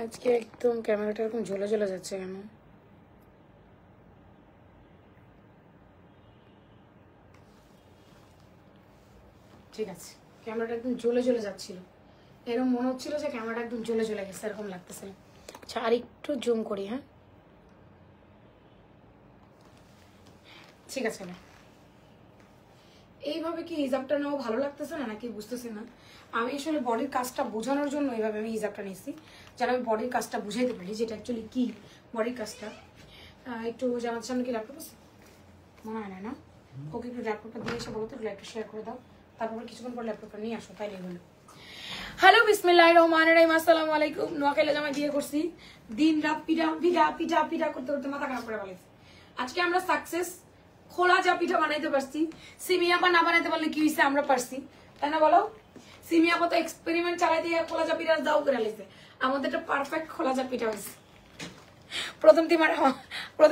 আজকে একদম ক্যামেরাটা এরকম ঝোলা ঝোলা যাচ্ছে কেন? ঠিক আছে, ক্যামেরাটা একদম জ্বলে জ্বলে যাচ্ছিল, এরকম মনে হচ্ছিল যে ক্যামেরাটা একদম জ্বলে জ্বলে গেছে, এরকম লাগতেছিল। আচ্ছা, আর একটু জুম করি। হ্যাঁ, ঠিক আছে। না এইভাবে কি হিজাবটা নেওয়া ভালো লাগতেছে না নাকি বুঝতেছি না। আমি আসলে বডির কাজটা বোঝানোর জন্য এইভাবে আমি হিজাবটা নিয়েছি, যেন আমি বডির কাজটা বুঝাইতে পারি যেটা অ্যাকচুয়ালি কি বডির কাজটা। একটু জানার সামনে কি ল্যাপটপ আছে? মনে হয় না, না? ওকে একটু ল্যাপটপটা দিয়ে এসে বলো তো, ল্যাপটপ শেয়ার করে দাও, তারপর কিছুক্ষণ পর ল্যাপটপটা নিয়ে আসো, তাইলে হলো। হ্যালো, বিসমিল্লাহির রহমানির রহিম, আসসালামু আলাইকুম। নোয়াখালী জামাই বিয়ে করছি, দিন রাত পিঠা পিঠা পিঠা পিঠা করতে করতে মাথা খারাপ করে ফেলেছি। আজকে আমরা সাকসেস, খোলা যা পিঠা বানাইতে পারছি। সিমিয়াপা না বানাইতে পারলে কি হয়েছে, আমরা পারছি, তাই না বলো? সিমিয়াপা তো এক্সপেরিমেন্ট চালাই দিয়ে খোলা যা পিঠা দাও করে লেছে, আমাদের একটা পারফেক্ট খোলা যা পিঠা হয়েছে। প্রথম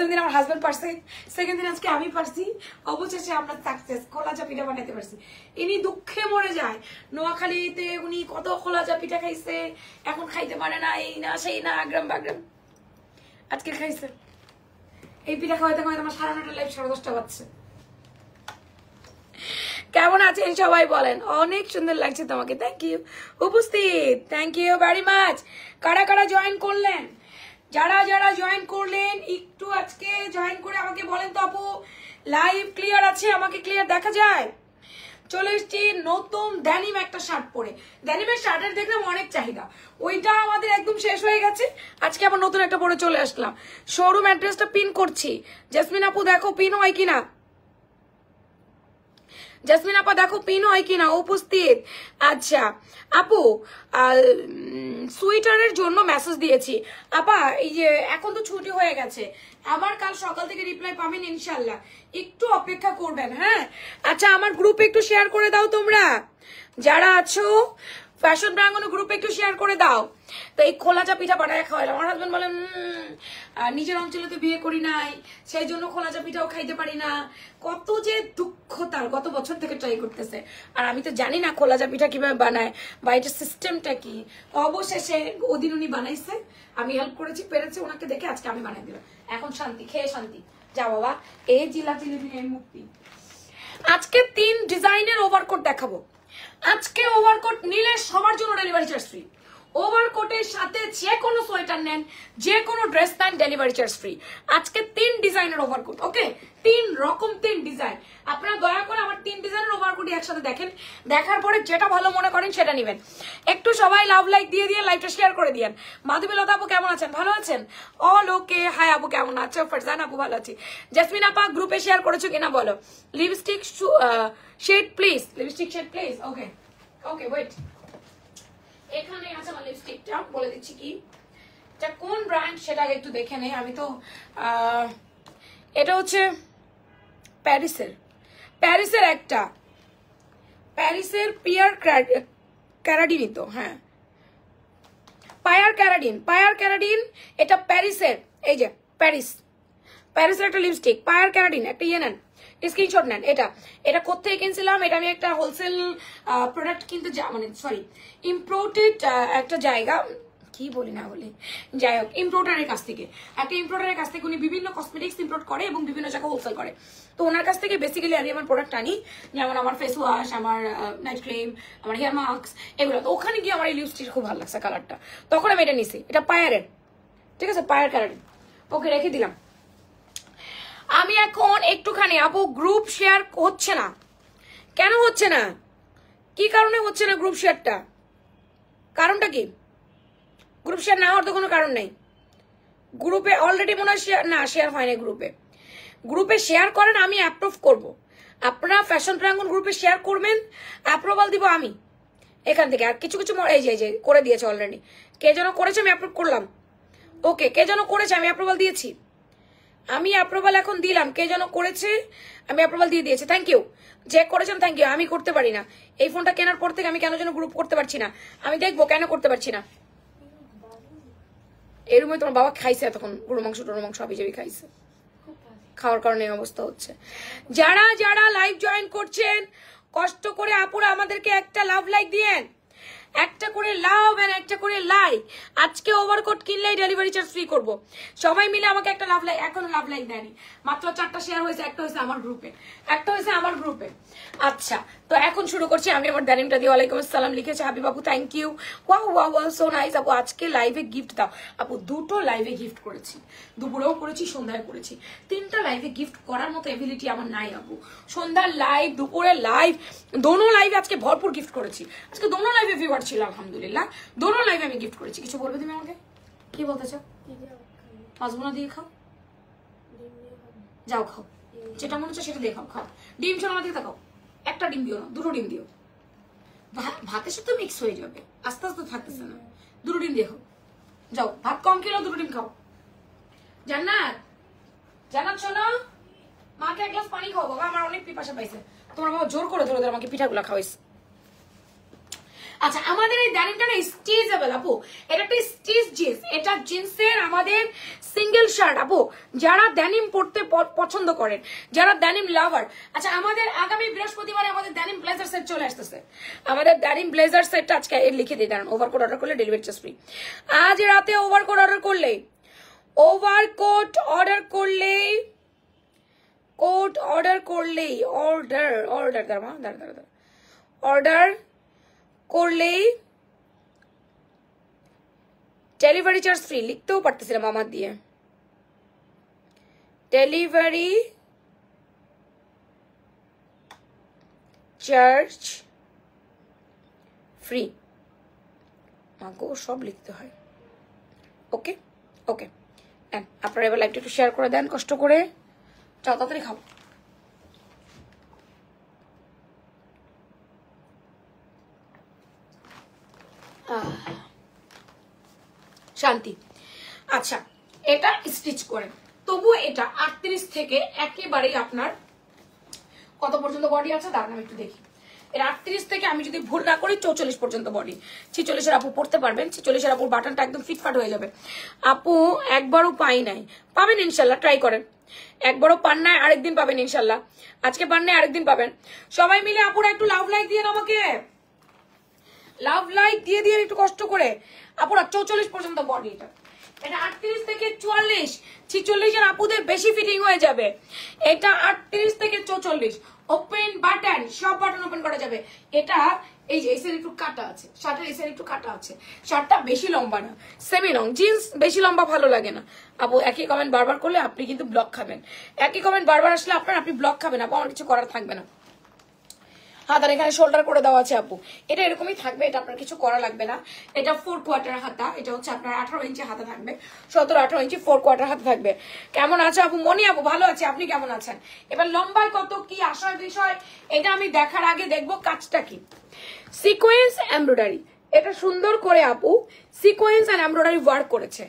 দিন আমার হাজবেন্ড পারছে, সেকেন্ড দিন আজকে আমি পারছি, অবশেষে আমরা সাকসেস, খোলা চা পিঠা বানাইতে পারছি। ইনি দুঃখে মরে যায়, নোয়াখালীতে উনি কত খোলা চা পিঠা খাইছে, এখন খাইতে পারে না, এই না সেই না, আগ্রাম বাগ্রাম, আজকে খাইছে। এই পিঠা খাওয়াইতে খাওয়াইতে আমার 9:30 লাইভ 10:30 বাজছে। কেমন আছেন সবাই বলেন? অনেক সুন্দর লাগছে তোমাকে, থ্যাংক ইউ। উপস্থিত, থ্যাংক ইউ ভেরি মাচ। কারা কারা জয়েন করলেন, যারা যারা জয়েন করলেন একটু আজকে জয়েন করে আমাকে বলেন তো আপু, লাইভ ক্লিয়ার আছে? আমাকে ক্লিয়ার দেখা যায়? চলে এসছি নতুন ড্যানিম একটা শার্ট পরে। ড্যানিমের শার্টের দেখলাম অনেক চাহিদা, ওইটা আমাদের একদম শেষ হয়ে গেছে, আজকে আবার নতুন একটা পরে চলে আসলাম। শোরুম অ্যাড্রেসটা পিন করছি, জেসমিন আপু দেখো পিন হয় কিনা, জেসমিন আপা দেখো পিন হয় কিনা। উপস্থিত। আচ্ছা আপু, সুইটারের জন্য মেসেজ দিয়েছি আপা, এই যে এখন তো ছুটি হয়ে গেছে, আবার কাল সকাল থেকে রিপ্লাই পাবেন ইনশাল্লাহ, একটু অপেক্ষা করবেন। হ্যাঁ, আচ্ছা আমার গ্রুপে একটু শেয়ার করে দাও তোমরা যারা আছো, ফ্যাশন প্রাঙ্গণ গ্রুপে একটু শেয়ার করে দাও। তো এই খোলা চা পিঠা বানায় খাওয়াইলাম, আমার হাজবেন্ড বলেন নিজের অঞ্চলে তো বিয়ে করি নাই, সেই জন্য খোলা চা পিঠাও খাইতে পারি না। কত যে দুঃখ তার, গত বছর থেকে ট্রাই করতেছে, আর আমি তো জানি না খোলা চা পিঠা কিভাবে বানায় বা এটার সিস্টেমটা কি। অবশেষে ওদিন উনি বানাইছে, আমি হেল্প করেছি, পেরেছি, ওনাকে দেখে আজকে আমি বানাই দিলাম। এখন শান্তি, খেয়ে শান্তি। যা বাবা, এই জিলা জিলিপি মুক্তি। আজকে 3 ডিজাইনের ওভারকোট দেখাবো। আজকে ওভারকোট নিলে সবার জন্য ডেলিভারি চার্জ ফ্রি। ওভারকোটের সাথে যে কোনো সোয়েটার নেন, যে কোনো ড্রেস নেন, ডেলিভারি চার্জ ফ্রি। আজকে 3 ডিজাইনের ওভারকোট, ওকে? 3 রকম 3 ডিজাইন। আপনারা দয়া করে আমার 3 ডিজাইনের ওভারকোটই একসাথে দেখেন, দেখার পরে যেটা ভালো মনে করেন সেটা নেবেন। একটু সবাই লাভ লাইক দিয়ে দিয়ে লাইভটা শেয়ার করে দিয়েন। মাধবীলতা আপু কেমন আছেন? ভালো আছেন? অল ওকে। হাই আপু কেমন আছো? ফারজান আপু ভালো আছি। জেসমিন আপা গ্রুপে শেয়ার করেছো কিনা বলো। Lipstick shade please, lipstick shade please. Okay okay, wait, এখানে আছে আমার লিপস্টিকটা, বলে দিচ্ছি কি এটা কোন ব্র্যান্ড সেটা একটু দেখে নেই। আমি তো এটা হচ্ছে প্যারিসের একটা, প্যারিসের পিয়ার ক্যারাডিন, তো হ্যাঁ পায়ার ক্যারাডিন, এটা প্যারিসের, এই যে প্যারিসের একটা লিপস্টিক, পায়ার ক্যারাডিন, একটা ইয়ে নেন, স্ক্রিনশট নেন। এটা কোথায় কিনছিলাম, এটা আমি একটা হোলসেল প্রোডাক্ট কিনতে মানে সরি ইম্পোর্টেড একটা জায়গা, কি বলি না বলি, যাই হোক ইম্পোর্টারের কাছ থেকে, উনি বিভিন্ন কসমেটিক্স ইম্পোর্ট করে এবং বিভিন্ন জায়গায় হোলসেল করে। তো ওনার কাছ থেকে বেসিক্যালি আমি আমার প্রোডাক্ট আনি, যেমন আমার ফেস ওয়াশ, আমার নাইট ক্রিম, আমার হেয়ার মাস্ক, এগুলো। তো ওখানে গিয়ে আমার এই লিপস্টিক খুব ভালো লাগছে কালারটা, তখন আমি এটা নিছি। এটা পায়ারের, ঠিক আছে, পায়ার কালার। ওকে, রেখে দিলাম। আমি এখন একটুখানি আপু, গ্রুপ শেয়ার হচ্ছে না কেন? হচ্ছে না, কি কারণে হচ্ছে না গ্রুপ শেয়ারটা? কারণটা কি? গ্রুপ শেয়ার না হওয়ার তো কোনো কারণ নেই। গ্রুপে অলরেডি মনে হয় শেয়ার হয়নি। গ্রুপে শেয়ার করেন, আমি অ্যাপ্রুভ করব। আপনারা ফ্যাশন প্রাঙ্গণ গ্রুপে শেয়ার করবেন, অ্যাপ্রুভাল দিব আমি এখান থেকে। আর কিছু কিছু এই যে করে দিয়েছে অলরেডি, কে যেন করেছে আমি অ্যাপ্রুভ করলাম। ওকে, কে যেন করেছে আমি অ্যাপ্রুভাল দিয়েছি, আমি অ্যাপ্রুভাল এখন দিলাম। কে যেন করেছে আমি অ্যাপ্রুভাল দিয়ে দিয়েছি, থ্যাংক ইউ। যে করেছেন থ্যাংক ইউ। আমি করতে পারি না, এই ফোনটা কেনার পর থেকে আমি কেন যেন গ্রুপ করতে পারছি না। আমি দেখবো কেন করতে পারছি না। এই রুমে তোমার বাবা খাইছে এতক্ষণ গরু মাংস হাবি জাবি খাইছে, খাওয়ার কারণে অবস্থা হচ্ছে। যারা যারা লাইভ জয়েন করছেন, কষ্ট করে আপুরা আমাদেরকে একটা লাভ লাইক দিয়েন, একটা করে লাভ এন্ড একটা করে লাইক। আজকে ওভারকোট কিনলেই ডেলিভারি চার্জ ফ্রি করব। সবাই মিলে আমাকে একটা লাভ লাইক, এখনো লাভ লাইক দেয়নি, মাত্র 4টা শেয়ার হয়েছে, একটা হয়েছে আমার গ্রুপে, আচ্ছা তো এখন শুরু করছি। আমি আমার ড্যানিমটা দিয়ে ওয়ালাইকুম আসসালাম লিখেছে হাবিব আপু, thank you, wow wow wow so nice আপু। আজকে লাইভে গিফট দাও আপু। 2টো লাইভে গিফট করেছি, দুপুরেও করেছি, সন্ধ্যায় করেছি। 3টা লাইভে গিফট করার মতো এবিলিটি আমার নাই আপু। সন্ধ্যার লাইভ, দুপুরের লাইভ, দোনো লাইভে আজকে ভরপুর গিফট করেছি। আজকে দোনো লাইভে ভিউয়ার ছিল আলহামদুলিল্লাহ, দোনো লাইভে আমি গিফট করেছি। কিছু বলবে তুমি আমাকে? কি বলতে চাও? পাঁচবোনা দিয়ে খাও, যাও খাও, যেটা মনে হচ্ছে সেটা দিয়ে খাও। খাও ডিম ছোলা দিয়ে খাও, একটা ডিম দিও না, 2টো ডিম দিও, ভাতের সাথে মিক্স হয়ে যাবে, আস্তে আস্তে থাকতেছে না। 2টো ডিম দিয়ে খাও, যাও ভাত কম খেলেও 2টো ডিম খাও। জান্নাত, জান্নাত শোনো, মাকে 1 গ্লাস পানি খাও বাবা, আমার অনেক পিপাসা পাইছে। তোমার বাবা জোর করে ধরে ধরে আমাকে পিঠাগুলা খাওয়াইছে। আচ্ছা আমাদের এই ড্যানিমটা না স্টিচেবল আপু, এটা একটা স্টিচ জিন্স, এটা জিন্সের আমাদের সিঙ্গেল শার্ট আপু। যারা ড্যানিম পরতে পছন্দ করেন, যারা ড্যানিম লাভার, আচ্ছা আমাদের আগামী বৃহস্পতিবারে আমাদের ড্যানিম ব্লেজার সেট চলে আসতেছে। আমাদের ড্যানিম ব্লেজার সেটটা আজকে লিখে দিই, দাঁড়ান। ওভারকোট অর্ডার করলে ডেলিভারি চার্জ ফ্রি। আজ রাতে ওভারকোট অর্ডার করলে ডেলিভারি চার্জ ফ্রি। লিখতেও পারতেছিলাম আমার দিয়ে, ডেলিভারি চার্জ ফ্রি। মাগো সব লিখতে হয়। ওকে ওকে, আপনারা এবার লাইভটা একটু শেয়ার করে দেন কষ্ট করে। যাও তাড়াতাড়ি খাও। শান্তি। আচ্ছা এটা স্টিচ করে, তবুও এটা 38 থেকে একেবারেই আপনার কত পর্যন্ত বডি আছে দাঁড়ান আমি একটু দেখি। এর 38 থেকে আমি যদি ভুল না করি 44 পর্যন্ত বডি। 46-এর আপু পড়তে পারবেন, 46-এর আপুর বাটনটা একদম ফিটফাট হয়ে যাবে। আপু একবারও পাই নাই, পাবেন ইনশাল্লাহ, ট্রাই করেন। একবারও পান নাই, আরেকদিন পাবেন ইনশাল্লাহ। আজকে পান নাই, আরেকদিন পাবেন। সবাই মিলে আপুরা একটু লাভ লাইক দিয়ে আমাকে, লাভ লাইক দিয়ে দিয়ে একটু কষ্ট করে আপুরা। 44 পর্যন্ত বডি এটা, এটা 38 থেকে 44, 46-এর আপুদের বেশি ফিটিং হয়ে যাবে। এটা 38 থেকে 44, ওপেন বাটন, সব বাটন ওপেন করা যাবে। এটা এই যে এসের একটু কাটা আছে, শার্টের এসের একটু কাটা আছে, শার্টটা বেশি লম্বা না, সেমি লং। জিন্স বেশি লম্বা ভালো লাগে না আপু। একই কমেন্ট বারবার করলে আপনি কিন্তু ব্লক খাবেন, একই কমেন্ট বারবার আসলে আপনি ব্লক খাবেন আপু, আমার কিছু করার থাকবে না। হাতার এখানে শোল্ডার করে দেওয়া আছে আপু, এটা এরকমই থাকবে, এটা আপনার কিছু করা লাগবে না। এটা 4 কোয়ার্টার হাতা, এটা হচ্ছে আপনার 18 ইঞ্চি হাতা থাকবে, 17-18 ইঞ্চি 4 কোয়ার্টার হাতা থাকবে। কেমন আছে আপু? মনি আপু ভালো আছে, আপনি কেমন আছেন? এবার লম্বায় কত কি আসার বিষয়, এটা আমি দেখার আগে দেখবো কাজটা কি। সিকোয়েন্স এমব্রয়ডারি, এটা সুন্দর করে আপু সিকোয়েন্স আর এমব্রয়ডারি ওয়ার্ক করেছে।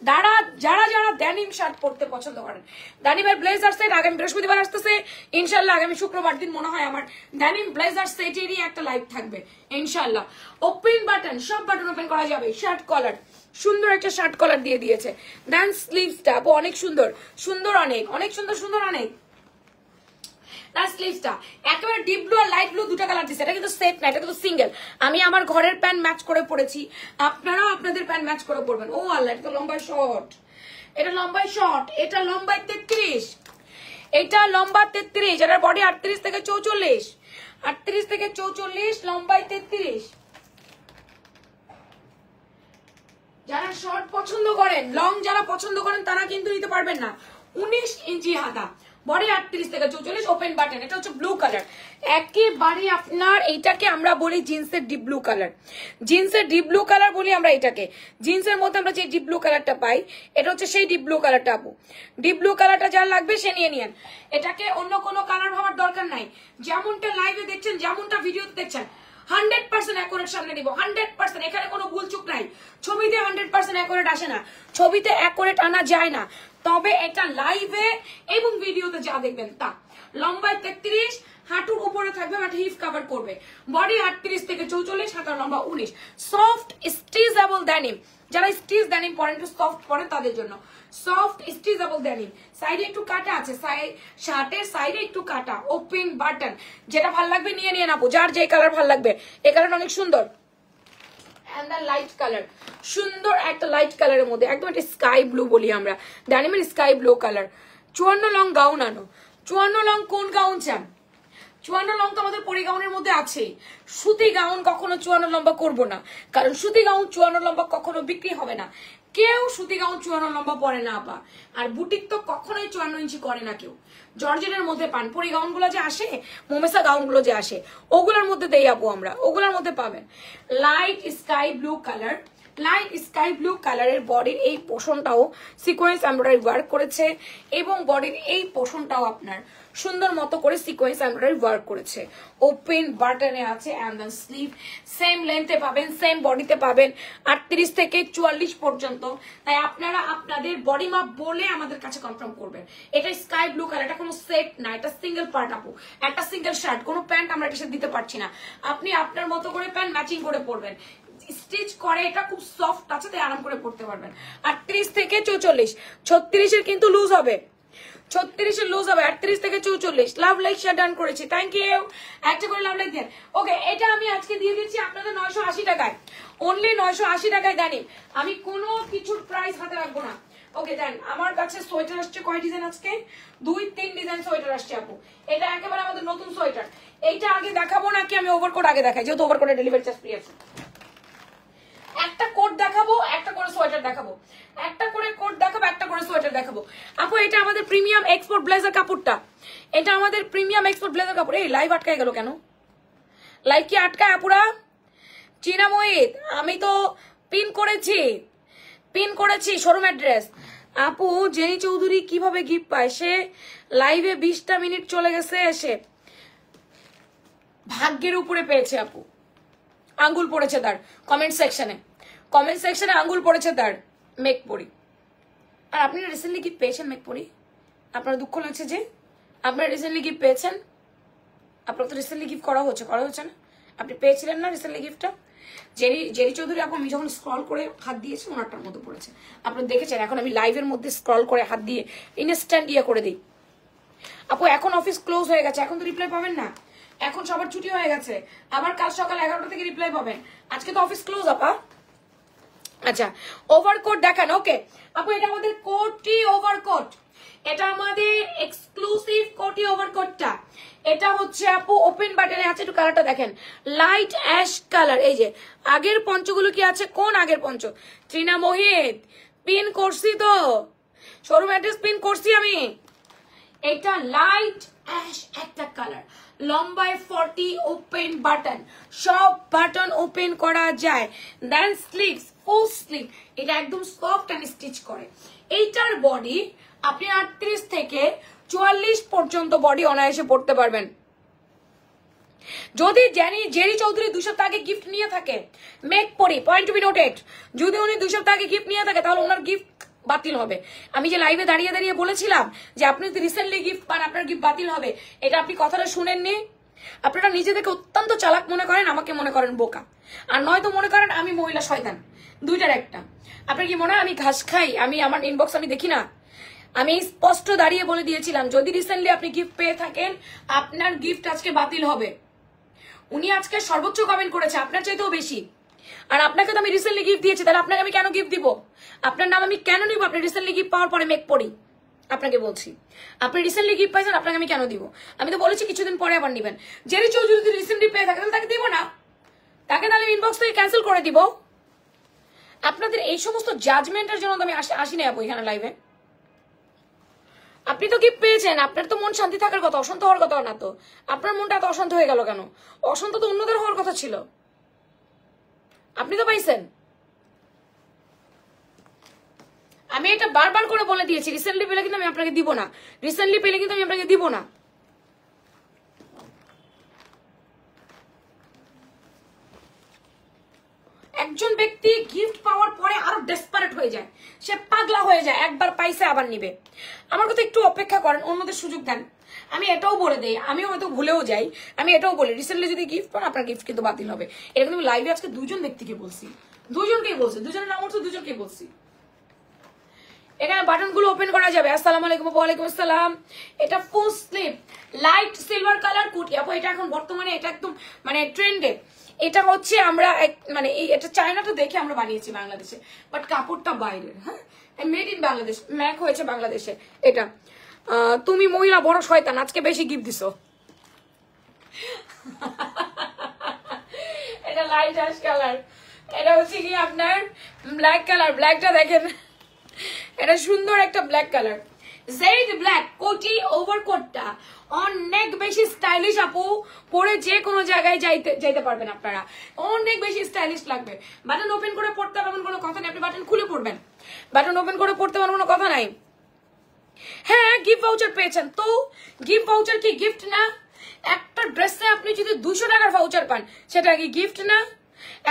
যারা যারা ড্যানিম শার্ট পরতে পছন্দ করেন, ড্যানিমের ব্লেজার সেট আগামী বৃহস্পতিবার আসতেছে ইনশাল্লাহ। আগামী শুক্রবার দিন মনে হয় আমার ড্যানিম ব্লেজার সেটেরই একটা লাইভ থাকবে ইনশাল্লাহ। ওপেন বাটন, সব বাটন ওপেন করা যাবে। শার্ট কলার, সুন্দর একটা শার্ট কলার দিয়ে দিয়েছে। দেন স্লিভসটা আপু অনেক সুন্দর, অনেক সুন্দর অনেক। স্লিভসটা একেবারে ডিপ ব্লু আর লাইট ব্লু দুটো কালার দিচ্ছে। এটা কিন্তু সেট না, এটা কিন্তু সিঙ্গেল। আমি আমার ঘরের প্যান্ট ম্যাচ করে পরেছি, আপনারাও আপনাদের প্যান্ট ম্যাচ করে পরবেন। ও আল্লাহ, এটা তো লম্বায় শর্ট, এটা লম্বায় শর্ট, এটা লম্বায় 33, এটা লম্বা 33, এটার বডি 38 থেকে 44, 38 থেকে 44, লম্বায় 33। যারা শর্ট পছন্দ করেন, লং যারা পছন্দ করেন তারা কিন্তু নিতে পারবেন না। 19 ইঞ্চি হাতা, বডি 38 থেকে 44, ওপেন বাটন। এটা হচ্ছে ব্লু কালার, একেবারে আপনার এইটাকে আমরা বলি জিন্সের ডিপ ব্লু কালার। জিন্সের ডিপ ব্লু কালার বলি আমরা এটাকে। জিন্সের মধ্যে আমরা যে ডিপ ব্লু কালারটা পাই, এটা হচ্ছে সেই ডিপ ব্লু কালারটা আপু। ডিপ ব্লু কালারটা যার লাগবে সে নিয়ে নিয়েন, এটাকে অন্য কোনো কালার ভাবার দরকার নাই। যেমনটা লাইভে দেখছেন, যেমনটা ভিডিওতে দেখছেন, 100% অ্যাকুরেট সামনে দিব, 100%। এখানে কোনো ভুলচুক নাই। ছবিতে 100% অ্যাকুরেট আসে না, ছবিতে অ্যাকুরেট আনা যায় না, তবে এটা লাইভে এবং ভিডিওতে যা দেখবেন তা। লম্বায় 33, হাঁটুর উপরে থাকবে, হাঁটু হিপ কভার করবে। বডি 38 থেকে 44, হাঁটার লম্বা 19। সফট স্টিচেবল ড্যানিম, যারা স্টিচ ড্যানিম পরেন, একটু সফট পরেন তাদের জন্য সফট স্টিচেবল ড্যানিম। সাইডে একটু কাটা আছে, শার্টের সাইডে একটু কাটা, ওপেন বাটন। যেটা ভাল লাগবে নিয়ে নিয়ে নাবো, যার যে কালার ভাল লাগবে। এই কালারটা অনেক সুন্দর, অ্যান্ড দ্য লাইট কালার, সুন্দর একটা লাইট কালারের মধ্যে, একদম একটা স্কাই ব্লু বলি আমরা, ড্যানিমের sky blue colour. 54 long gown আনো। 54 লং কোন গাউন চান? 54 লং তো আমাদের পরি গাউনের মধ্যে আছে। সুতি গাউন কখনো 54 লম্বা করব না, কারণ সুতি গাউন 54 লম্বা কখনো বিক্রি হবে না। কেউ সুতি গাউন 54 লম্বা পরে না আপা। আর বুটিক তো কখনোই 54 ইঞ্চি করে না কেউ। জর্জেটের মধ্যে পান, পরি গাউন গুলো যে আসে, মোমেসা গাউন গুলো যে আসে, ওগুলোর মধ্যে দেই আপু আমরা, ওগুলোর মধ্যে পাবেন। Light sky blue colour, light sky blue কালারের বডির এই পোর্শনটাও সিকোয়েন্স এমব্রয়ডারি ওয়ার্ক করেছে, এবং বডির এই পোর্শনটাও আপনার সুন্দর মতো করে সিকোয়েন্স এমব্রয়ডারি ওয়ার্ক করেছে। ওপেন বাটনে আছে অ্যান্ড দেন স্লিভ সেম লেন্থে পাবেন, সেম বডিতে পাবেন, 38 থেকে 44 পর্যন্ত। তাই আপনারা আপনাদের বডি মাপ বলে আমাদের কাছে কনফার্ম করবেন। এটা স্কাই ব্লু কালার, এটা কোনো সেট না, এটা সিঙ্গেল পার্ট আপু, একটা সিঙ্গেল শার্ট, কোনো প্যান্ট আমরা এটার সাথে দিতে পারছি না। আপনি আপনার মতো করে প্যান্ট ম্যাচিং করে পরবেন, স্টিচ করে, এটা খুব সফট আছে, তাই আরাম করে পড়তে পারবেন। 38 থেকে 44, 36 এর কিন্তু লুজ হবে, 36 এর লুজ হবে, 38 থেকে 44। লাভ লাইক শেয়ার ডান করেছি, থ্যাংক ইউ। একটা করে লাভ লাইক দেন। ওকে, এটা আমি আজকে দিয়ে দিচ্ছি আপনাদের 980 টাকায়, অনলি 980 টাকায় দেন। আমি কোনো কিছুর প্রাইস হাতে রাখবো না। ওকে দেন। আমার কাছে সোয়েটার আসছে কয় ডিজাইন আজকে? 2-3 ডিজাইন সোয়েটার আসছে আপু। এটা একেবারে আমাদের নতুন সোয়েটার। এইটা আগে দেখাবো নাকি আমি ওভারকোট আগে দেখাই, যেহেতু ওভারকোটে ডেলিভারি চার্জ ফ্রি আছে। একটা কোট দেখাবো, একটা করে সোয়েটার দেখাবো, একটা করে কোট দেখাবো, একটা করে সোয়েটার দেখাবো। আপু এটা আমাদের প্রিমিয়াম এক্সপোর্ট ব্লেজার কাপড়টা, এটা আমাদের প্রিমিয়াম এক্সপোর্ট ব্লেজার কাপড়। এই লাইভ আটকায় গেল কেন? লাইভ কি আটকায় আপুরা? চীনা মহিত আমি তো পিন করেছি শোরুম অ্যাড্রেস। আপু জেনি চৌধুরী কিভাবে গিফট পায়? সে লাইভে 20টা মিনিট চলে গেছে, এসে ভাগ্যের উপরে পেয়েছে আপু, আঙ্গুল পড়েছে তার কমেন্ট সেকশনে আঙ্গুল পড়েছে তার। মেক পরি। আর আপনি রিসেন্টলি গিফট পেয়েছেন মেক পরি? আপনার দুঃখ লাগছে যে আপনারা রিসেন্টলি গিফট পেয়েছেন? আপনার তো রিসেন্টলি গিফট করা হচ্ছে না? আপনি পেয়েছিলেন না রিসেন্টলি গিফটটা? জেরি চৌধুরী আপু আমি যখন স্ক্রল করে হাত দিয়েছি ওনারটার মধ্যে পড়েছে, আপনারা দেখেছেন। এখন আমি লাইভের মধ্যে স্ক্রল করে হাত দিয়ে ইনস্ট্যান্ট ইয়ে করে দিই। আপু এখন অফিস ক্লোজ হয়ে গেছে, এখন তো রিপ্লাই পাবেন না, এখন সবার ছুটি হয়ে গেছে, আবার কাল সকাল 11টা থেকে রিপ্লাই পাবেন। আজকে তো অফিস ক্লোজ আপা। আচ্ছা ওভারকোট দেখান। ওকে আপু এটা আমাদের কোটি ওভারকোট, এটা আমাদের এক্সক্লুসিভ কোটি ওভারকোটটা। এটা হচ্ছে আপু ওপেন বাটনে আছে, একটু কালারটা দেখেন, লাইট অ্যাশ কালার। এই যে আগের পঞ্চগুলো কি আছে? কোন আগের পঞ্চ? ত্রিনা মোহিত পিন করছি তো, শোরুম অ্যাড্রেস পিন করছি আমি। এটা লাইট অ্যাশ একটা কালার, লম্বায় 40, ওপেন বাটন, সব বাটন ওপেন করা যায়। দেন স্লিভস ফুল স্লিভ, এটা একদম সফট এন্ড স্টিচ করে। এইটার বডি আপনি 38 থেকে 44 পর্যন্ত বডি অনায়াসে পড়তে পারবেন। যদি জেরি চৌধুরী 2 সপ্তাহ আগে গিফট নিয়ে থাকে, মেক পরি পয়েন্ট টু বি নোটেড, যদি উনি 2 সপ্তাহ আগে গিফট নিয়ে থাকে তাহলে ওনার গিফট বাতিল হবে। আমি যে লাইভে দাঁড়িয়ে বলেছিলাম যে আপনি যদি রিসেন্টলি গিফট পান আপনার গিফট বাতিল হবে, এটা আপনি কথাটা শুনেননি? আপনারা নিজেদেরকে অত্যন্ত চালাক মনে করেন, আমাকে মনে করেন বোকা, আর নয়তো মনে করেন আমি মহিলা শয়তান, দুইটার একটা। আপনার কি মনে হয় আমি ঘাস খাই? আমি আমার ইনবক্স আমি দেখি না? আমি স্পষ্ট দাঁড়িয়ে বলে দিয়েছিলাম যদি রিসেন্টলি আপনি গিফট পেয়ে থাকেন আপনার গিফট আজকে বাতিল হবে। উনি আজকে সর্বোচ্চ কমেন্ট করেছে, আপনার চাইতেও বেশি, আর আপনাকে তো আমি রিসেন্টলি গিফট দিয়েছি, তাহলে আপনাকে আমি কেন গিফট দিব? আপনার নাম আমি কেন নিব? আপনি রিসেন্টলি গিফট পাওয়ার পরে মেক পড়ি, আপনাকে বলছি আপনি রিসেন্টলি গিফট পাইছেন, আপনাকে আমি কেন দিব? আমি তো বলেছি কিছুদিন পরে আবার নিবেন। জেরি চৌধুরী যদি রিসেন্টলি পেয়ে থাকে তাহলে তাকে দিব না, তাকে তাহলে ইনবক্স থেকে ক্যান্সেল করে দিব। আপনাদের এই সমস্ত জাজমেন্টের জন্য তো আমি আসি না আপু এখানে লাইভে। আপনি তো গিফট পেয়েছেন, আপনার তো মন শান্তি থাকার কথা, অশান্ত হওয়ার কথা না তো। আপনার মনটা এত অশান্ত হয়ে গেল কেন? অশান্ত তো অন্যদের হওয়ার কথা ছিল, আপনি তো পাইছেন। আমি এটা বারবার করে বলে দিয়েছি, রিসেন্টলি পেলে কিন্তু আমি আপনাকে দিব না, রিসেন্টলি পেলে কিন্তু আমি আপনাকে দিব না। একজন ব্যক্তি গিফট পাওয়ার পরে আরো ডেসপারেট হয়ে যায়, সে পাগলা হয়ে যায়, একবার পাইছে আবার নিবে। আমার কথা একটু অপেক্ষা করেন, অন্যদের সুযোগ দেন। আমি এটাও বলে দেই, আমিও হয়তো ভুলেও যাই, আমি এটাও বলি রিসেন্টলি যদি গিফট পান আপনার গিফট কিন্তু বাতিল হবে। এটা কিন্তু আমি লাইভে আজকে 2 জন ব্যক্তিকে বলছি, 2 জনকেই বলছি, 2 জনের নাম হচ্ছে 2 জনকেই বলছি। এখানে বাটন গুলো ওপেন করা যাবে। আসসালামু আলাইকুম। ওয়ালাইকুম আসসালাম। এটা full sleeve light silver colour কুটি আপু, এটা এখন বর্তমানে এটা একদম মানে ট্রেন্ডে। এটা হচ্ছে আমরা মানে এটা চায়নাটা দেখে আমরা বানিয়েছি বাংলাদেশে, বাট কাপড়টা বাইরের। হ্যাঁ, মেড ইন বাংলাদেশ, ম্যাক হয়েছে বাংলাদেশে। এটা তুমি মহিলা বড় শয়তান, আজকে বেশি গিফট দিছো। এটা লাইট অ্যাশ কালার, এটা হচ্ছে কি আপনার ব্ল্যাক কালার। ব্ল্যাকটা দেখেন, এটা সুন্দর একটা ব্ল্যাক কালার, জেড ব্ল্যাক। কোটি ওভারকোটটা অনেক বেশি স্টাইলিশ আপু, পরে যে কোনো জায়গায় যাইতে পারবেন আপনারা, অনেক বেশি স্টাইলিশ লাগবে। বাটন ওপেন করে পড়তে পারবেন কোনো কথা নেই, আপনি বাটন খুলে পড়বেন, বাটন ওপেন করে পড়তে পারবেন কোনো কথা নাই। হ্যাঁ, গিফট ভাউচার পেয়েছেন তো, গিফট ভাউচার কি গিফট না? একটা ড্রেসে আপনি যদি 200 টাকার ভাউচার পান, সেটা কি গিফট না?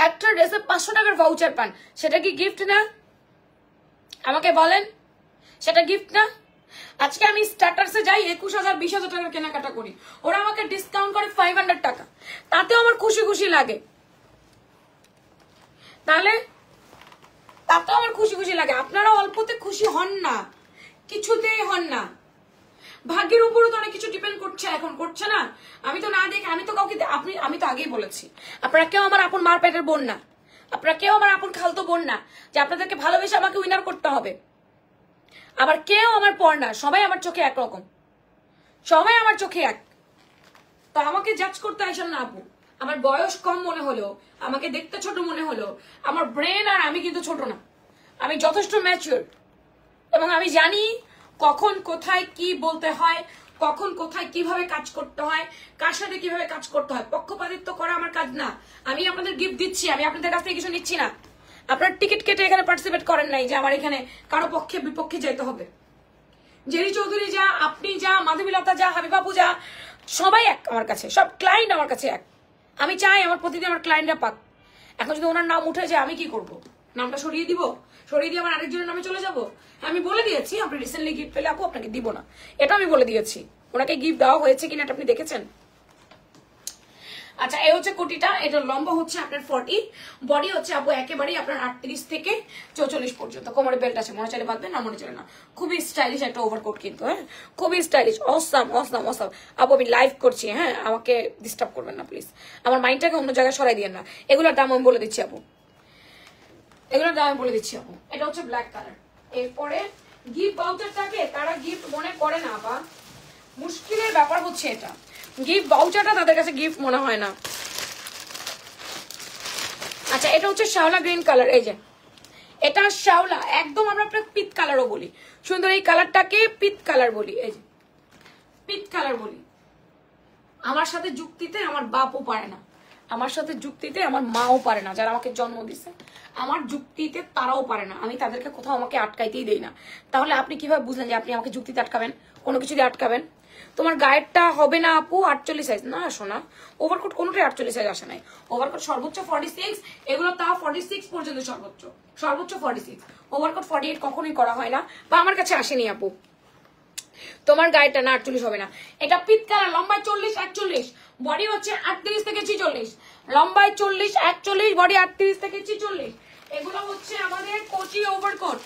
একটা ড্রেসে 500 টাকার ভাউচার পান, সেটা কি গিফট না? আমাকে বলেন, সেটা গিফট না? আজকে আমি স্টার্টার্সে যাই 21,000 20,000 টাকার কেনাকাটা করি, ওরা আমাকে ডিসকাউন্ট করে 500 টাকা, তাতেও আমার খুশি খুশি লাগে। তাহলে তাতেও আমার খুশি খুশি লাগে। আপনারা অল্পতে খুশি হন না, কিছুতেই হন না। ভাগ্যের উপরও তো অনেক কিছু ডিপেন্ড করছে, এখন করছে না। আমি তো না দেখে, আমি তো কাউকে আমি তো আগেই বলেছি, আপনারা কেউ আমার আপন মার পেটের বোন না, আপনারা কেউ আমার আপন খালতো বোন না যে আপনাদেরকে ভালোবেসে আমাকে উইনার করতে হবে। আবার কেউ আমার পর না, সবাই আমার চোখে একরকম, সবাই আমার চোখে এক। তো আমাকে জাজ করতে আসেন না আপু। আমার বয়স কম মনে হলো, আমাকে দেখতে ছোট মনে হলো, আমার ব্রেন আর আমি কিন্তু ছোট না, আমি যথেষ্ট ম্যাচিউর। এবং আমি জানি কখন কোথায় কি বলতে হয়, কখন কোথায় কিভাবে কাজ করতে হয়, কার সাথে কিভাবে কাজ করতে হয়। পক্ষপাতিত্ব করা আমার কাজ না। আমি আপনাদের গিফট দিচ্ছি, আমি আপনাদের কাছ থেকে কিছু নিচ্ছি না। আপনার টিকিট কেটে এখানে পার্টিসিপেট করেন নাই যে আমার এখানে কারো পক্ষে বিপক্ষে যেতে হবে। জেরি চৌধুরী যা, আপনি যা, মাধবীলতা যা, হাবিবাবু যা, সবাই এক আমার কাছে, সব ক্লায়েন্ট আমার কাছে এক। আমি চাই আমার প্রতিদিন আমার ক্লায়েন্টরা পাক। এখন যদি ওনার নাম উঠে যায় আমি কি করব? নামটা সরিয়ে দিব, সরিয়ে দিয়ে আমার আরেকজনের নামে চলে যাব? আমি বলে দিয়েছি আপনি রিসেন্টলি গিফট পেলে আপু আপনাকে দিব না, এটা আমি বলে দিয়েছি। ওনাকে গিফট দেওয়া হয়েছে কিনা এটা আপনি দেখেছেন? আচ্ছা, এই হচ্ছে কোটিটা, এটা লম্বা হচ্ছে আপনার 40, বডি হচ্ছে আপু একেবারেই আপনার 38 থেকে 44 পর্যন্ত। কোমরে বেল্ট আছে, মনে চাইলে বাঁধবেন, না মনে চলে না। খুবই স্টাইলিশ একটা ওভারকোট কিন্তু, হ্যাঁ খুবই স্টাইলিশ, অসাম অসাম অসাম। আপু আমি লাইভ করছি, হ্যাঁ আমাকে ডিস্টার্ব করবেন না প্লিজ, আমার মাইন্ডটাকে অন্য জায়গায় সরাই দিয়েন না। এগুলোর দাম আমি বলে দিচ্ছি আপু, এগুলোর দাম আমি বলে দিচ্ছি আপু। এটা হচ্ছে ব্ল্যাক কালার। এরপরে গিফট ভাউচারটাকে তারা গিফট মনে করে না, বা মুশকিলের ব্যাপার হচ্ছে এটা, গিফট ভাউচারটা তাদের কাছে গিফট মনে হয় না। আচ্ছা, এটা হচ্ছে শ্যাওলা গ্রিন কালার। এই যে এটা শ্যাওলা, একদম আমরা আপনার পিত কালারও বলি, সুন্দর এই কালারটাকে পিত কালার বলি। এই যে পিত কালার বলি। আমার সাথে যুক্তিতে আমার বাপও পারে না, আমার সাথে যুক্তিতে আমার মাও পারে না, যারা আমাকে জন্ম দিছে আমার যুক্তিতে তারাও পারে না। আমি তাদেরকে কোথাও আমাকে আটকাইতেই দেই না। তাহলে আপনি কিভাবে বুঝলেন যে আপনি আমাকে যুক্তিতে আটকাবেন, কোনো কিছু দিয়ে আটকাবেন? তোমার গায়েরটা হবে না আপু 48 সাইজ না, শোনা ওভারকোট কোনোটাই 48 সাইজ আসে নাই। ওভারকোট সর্বোচ্চ 46, এগুলো তাও 46 পর্যন্ত সর্বোচ্চ, সর্বোচ্চ 46। ওভারকোট 48 কখনোই করা হয় না, বা আমার কাছে আসেনি আপু। তোমার গায়েরটা না 48 হবে না। এটা পিত কালার, লম্বায় 40 41, বডি হচ্ছে 38 থেকে 46, লম্বায় 40 41, বডি 38 থেকে 46। এগুলো হচ্ছে আমাদের কোটি ওভারকোট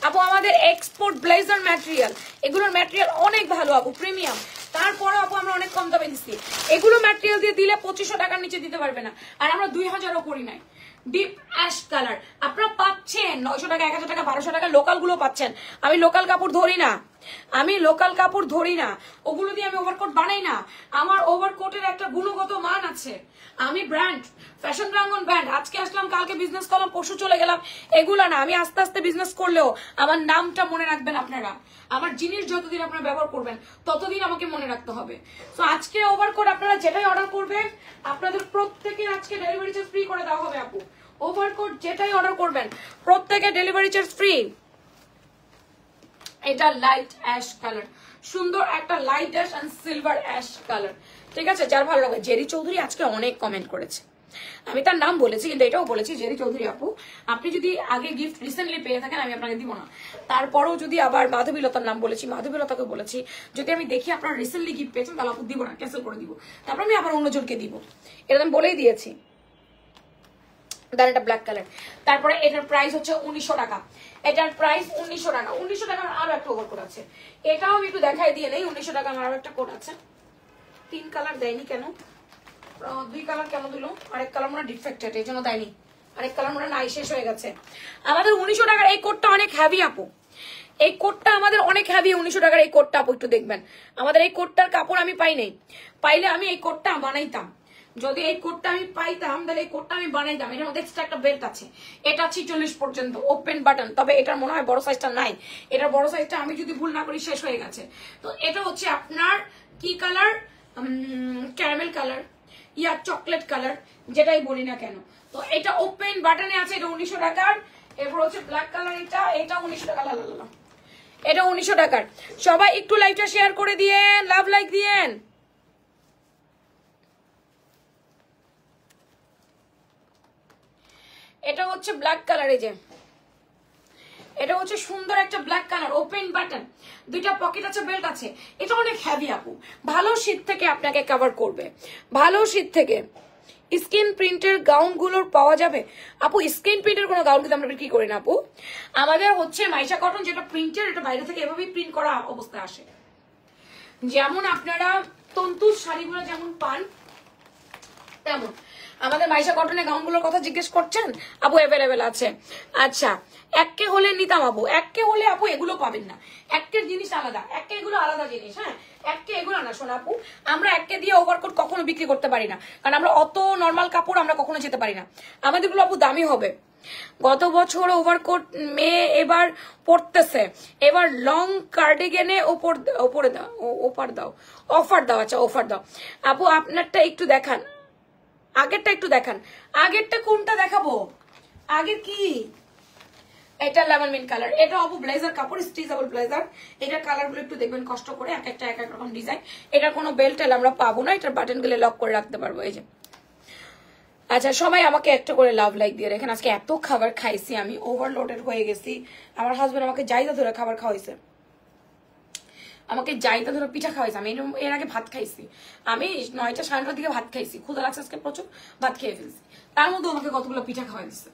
আপু, আমাদের এক্সপোর্ট ব্লেজার ম্যাটেরিয়াল। এগুলোর ম্যাটেরিয়াল অনেক ভালো আপু, প্রিমিয়াম। তারপরে আপু আমরা অনেক কম দামে দিচ্ছি। এগুলো ম্যাটেরিয়াল দিয়ে দিলে 2500 টাকার নিচে দিতে পারবে না, আর আমরা 2000ও করি নাই। ডিপ অ্যাশ কালার আপনারা পাচ্ছেন 900 টাকা, 1000 টাকা, 1200 টাকা, লোকাল গুলো পাচ্ছেন। আমি লোকাল কাপড় ধরি না, আমি লোকাল কাপড় ধরি না, ওগুলো দিয়ে আমি ওভারকোট বানাই না। আমার ওভারকোটের একটা গুণগত মান আছে। আমি ব্র্যান্ড, ফ্যাশন প্রাঙ্গন ব্র্যান্ড, আজকে আসলাম কালকে বিজনেস করলাম পরশু চলে গেলাম, এগুলা না। আমি আস্তে আস্তে বিজনেস করলেও আমার নামটা মনে রাখবেন আপনারা। আমার জিনিস যতদিন আপনারা ব্যবহার করবেন ততদিন আমাকে মনে রাখতে হবে। তো আজকে ওভারকোট আপনারা যেটাই অর্ডার করবেন আপনাদের প্রত্যেকের আজকে ডেলিভারি চার্জ ফ্রি করে দেওয়া হবে আপু। ওভারকোট যেটাই অর্ডার করবেন প্রত্যেকে ডেলিভারি চার্জ ফ্রি। এটা লাইট অ্যাশ কালার, সুন্দর একটা light ash and silver ash colour, ঠিক আছে? যার ভালো লাগে। জেরি চৌধুরী আজকে অনেক কমেন্ট করেছে, আমি তার নাম বলেছি কিন্তু এটাও বলেছি, জেরি চৌধুরী আপু আপনি যদি আগে গিফট রিসেন্টলি পেয়ে থাকেন আমি আপনাকে দিব না। তারপরেও যদি আবার মাধবীলতার নাম বলেছি, মাধবীলতাকে বলেছি, যদি আমি দেখি আপনারা রিসেন্টলি গিফট পেয়েছেন তাহলে আপু দিব না, ক্যান্সেল করে দিব। তারপর আমি আবার অন্যজনকে দিব, এটা আমি বলেই দিয়েছি। দেন এটা ব্ল্যাক কালার। তারপরে এটার প্রাইস হচ্ছে 1900 টাকা, এটার প্রাইস 1900 টাকা। 1900 টাকার আরো একটা ওভারকোট আছে, এটাও আমি একটু দেখাই দিয়ে নেই। 1900 টাকা আমার আরো একটা কোট আছে, 3 কালার দেয়নি কেন? দুই কালার কেন দিল? আরেক কালার মনে ডিফেক্টেড, এই জন্য দেয়নি। আরেক কালার মনে নাই, শেষ হয়ে গেছে। আমাদের 1900 টাকার এই কোটটা অনেক হ্যাভি আপু, এই কোটটা আমাদের অনেক হ্যাভি। 1900 টাকার এই কোটটা আপু একটু দেখবেন। আমাদের এই কোটটার কাপড় আমি পাই নাই, পাইলে আমি এই কোটটা বানাইতাম। যদি এই কোটটা আমি পাইতাম তাহলে এই কোটটা আমি বানাইতাম। এটার মধ্যে এক্সট্রা একটা বেল্ট আছে, এটা 46 পর্যন্ত ওপেন বাটন। তবে এটার মনে হয় বড় সাইজটা নাই, এটার বড় সাইজটা আমি যদি ভুল না করি শেষ হয়ে গেছে। তো এটা হচ্ছে আপনার কি কালার? ক্যারামেল কালার ইয়া চকলেট কালার, যেটাই বলি না কেন। তো এটা ওপেন বাটনে আছে, এটা 1900 টাকার। এরপর হচ্ছে ব্ল্যাক কালার, এটা 1900 টাকা। এটা 1900 টাকার। সবাই একটু লাইভটা শেয়ার করে দিয়েন, লাভ লাইক দিয়েন। এটা হচ্ছে ব্ল্যাক কালার, এই যে এটা হচ্ছে সুন্দর একটা ব্ল্যাক কালার, ওপেন বাটন, দুইটা পকেট আছে, বেল্ট আছে। এটা অনেক হেভি আপু, ভালো শীত থেকে আপনাকে কভার করবে, ভালো শীত থেকে। স্কিন প্রিন্টের গাউন গুলোর পাওয়া যাবে আপু? স্কিন প্রিন্টের কোনো গাউন কিন্তু আমরা বিক্রি করি না আপু। আমাদের হচ্ছে মাইশা কটন, যেটা প্রিন্টের, এটা বাইরে থেকে এভাবেই প্রিন্ট করা অবস্থায় আসে। যেমন আপনারা তন্তুর শাড়িগুলো যেমন পান তেমন আমাদের মাইশা কটনের গাউনগুলোর কথা জিজ্ঞেস করছেন আপু, অ্যাভেলেবেল আছে। আচ্ছা, এককে হলে নিতাম আপু, এককে হলে আপু এগুলো পাবেন না, এককের জিনিস আলাদা, এককে এগুলো আলাদা জিনিস। হ্যাঁ, এককে এগুলো না শোনা আপু, আমরা এককে দিয়ে ওভারকোট কখনো বিক্রি করতে পারি না, কারণ আমরা অত নর্মাল কাপড় আমরা কখনো যেতে পারি না। আমাদেরগুলো আপু দামি হবে। গত বছর ওভারকোট মেয়ে এবার পড়তেছে, এবার লং কার্ডিগেনে ওপরে দাও, অফার দাও। আচ্ছা, অফার দাও আপু। আপনারটা একটু দেখান, আগেরটা একটু দেখান। আগেরটা কোনটা দেখাবো? আগের কি? এটা লেমন মিন্ট কালার, এটা অবু ব্লেজার কাপড়, স্ট্রেচেবল ব্লেজার। এটার কালার গুলো একটু দেখবেন কষ্ট করে, এক একটা এক এক রকম ডিজাইন। এটার কোনো বেল্ট আমরা পাবো না, এটার বাটন গুলো লক করে রাখতে পারবো। এই যে আচ্ছা, সবাই আমাকে একটা করে লাভ লাইক দিয়ে রাখেন। আজকে এত খাবার খাইছি আমি, ওভারলোডেড হয়ে গেছি। আমার হাজবেন্ড আমাকে জায়গা ধরে খাবার খাওয়াইছে, আমাকে জায়গা ধরে পিঠা খাওয়াইছে। আমি এর আগে ভাত খাইছি, আমি 9টা 9:30 দিকে ভাত খাইছি, ক্ষুধা লাগছে আজকে প্রচুর, ভাত খেয়ে ফেলছি। তার মধ্যে আমাকে কতগুলো পিঠা খাওয়াই দিচ্ছে।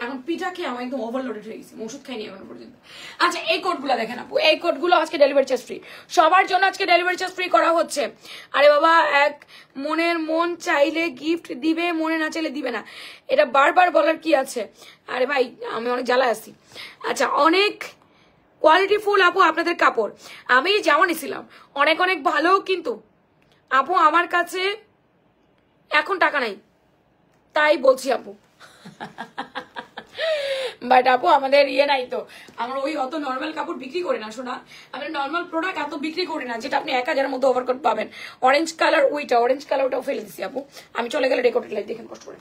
এখন পিঠা খেয়ে আমার একদম ওভারলোডেড হয়ে গেছি, ওষুধ খাইনি এখনো পর্যন্ত। আচ্ছা, এই কোডগুলো দেখেন আপু, এই কোডগুলো আজকে ডেলিভারি চার্জ ফ্রি, সবার জন্য আজকে ডেলিভারি চার্জ ফ্রি করা হচ্ছে। আরে বাবা, এক মনের মন চাইলে গিফট দিবে, মনে না চাইলে দিবে না, এটা বারবার বলার কি আছে? আরে ভাই, আমি অনেক জ্বালায় আছি। আচ্ছা, অনেক কোয়ালিটি ফুল আপু আপনাদের কাপড়। আমি জামা নিছিলাম অনেক অনেক ভালো, কিন্তু আপু আমার কাছে এখন টাকা নাই, তাই বলছি আপু। বাট আপু আমাদের নাই তো, আমরা ওই অত নর্মাল কাপড় বিক্রি করি না শোনা, আমরা নর্মাল প্রোডাক্ট এত বিক্রি করি না যেটা আপনি 1000-এর মধ্যে ওভারকোট পাবেন। অরেঞ্জ কালার, অরেঞ্জ কালারটাও ফেলে দিচ্ছি আপু, আমি চলে গেলে ডেকোরেট লাইট দেখেন কষ্ট করে।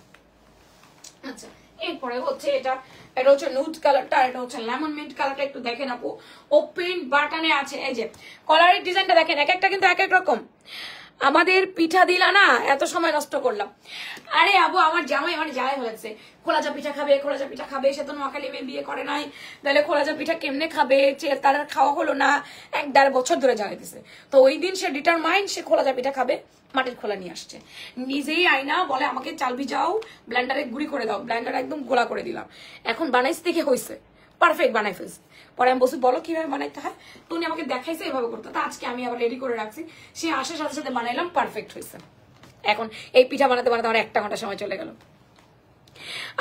আচ্ছা, এরপরে হচ্ছে এটা হচ্ছে নুড কালারটা, এটা হচ্ছে লেমন মিন্ট কালারটা, একটু দেখেন আপু, ওপেন বাটনে আছে। এই যে কলারের ডিজাইনটা দেখেন, এক একটা কিন্তু এক এক রকম। আমাদের পিঠা দিলা না, এত সময় নষ্ট করলাম। আরে আবু, আমার জামাই মানে জ্বালাই হয়েছে, খোলাজা পিঠা খাবে, সে তো নোয়াখালী মেয়ে বিয়ে করে নাই, তাহলে খোলাজা পিঠা কেমনে খাবে? তার খাওয়া হলো না, 1-1.5 বছর ধরে জ্বালাইতেছে। তো ওই দিন সে ডিটারমাইন্ড, সে খোলাজা পিঠা খাবে, মাটির খোলা নিয়ে আসছে, নিজেই আয়না বলে আমাকে চাল ভিজাও, ব্লেন্ডারে গুঁড়ি করে দাও, ব্লেন্ডার একদম গোলা করে দিলাম। এখন বানাইছে দেখে হয়েছে, পারফেক্ট বানাই ফেলছে। পরে আমি বলছি, বলো কিভাবে বানাইতে হয়? তুমি আমাকে দেখাইছে এভাবে করতে, তা আজকে আমি আবার রেডি করে রাখছি, সে আসার সাথে সাথে বানাইলাম, পারফেক্ট হয়েছে। এখন এই পিঠা বানাতে বানাতে আমার 1 ঘন্টা সময় চলে গেল।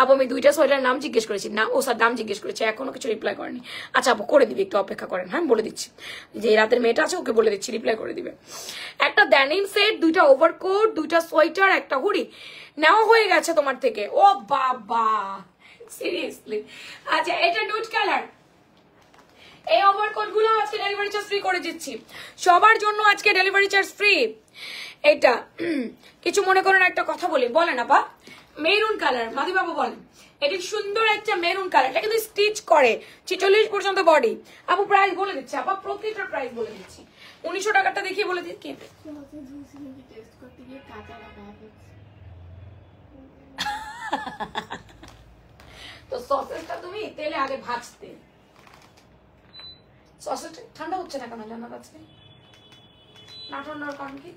আপু, আমি 2টা সোয়েটার নাম জিজ্ঞেস করেছি না, ও স্যার দাম জিজ্ঞেস করেছি, এখনো কিছু রিপ্লাই করেনি। আচ্ছা আপু, করে দিবি, একটু অপেক্ষা করেন। হ্যাঁ, বলে দিচ্ছি, যে রাতের মেয়েটা আছে ওকে বলে দিচ্ছি, রিপ্লাই করে দিবে। একটা ড্যানিম সেট, 2টা ওভারকোট, 2টা সোয়েটার, একটা হুডি নেওয়া হয়ে গেছে তোমার থেকে। ও বাবা, সিরিয়াসলি। আচ্ছা, এটা নুড কালার, এই ওভারকোট গুলো আজকে ডেলিভারি চার্জ ফ্রি করে দিচ্ছি সবার জন্য, আজকে ডেলিভারি চার্জ ফ্রি। এটা কিছু মনে করেন, একটা কথা বলি, বলেন আপা। মেরুন কালার, মাদি বাবু বলেন, এটি সুন্দর একটা মেরুন কালার, এটা কিন্তু স্টিচ করে 46 পর্যন্ত বডি। আপু প্রাইস বলে দিচ্ছি আপা, প্রত্যেকটার প্রাইস বলে দিচ্ছি। 1900 টাকাটা দেখিয়ে বলে দিচ্ছি। তো সসেসটা তুমি তেলে আগে ভাজতে, সসেসটা ঠান্ডা হচ্ছে না কেন জানা যাচ্ছে না? ঠান্ডার কারণ কি?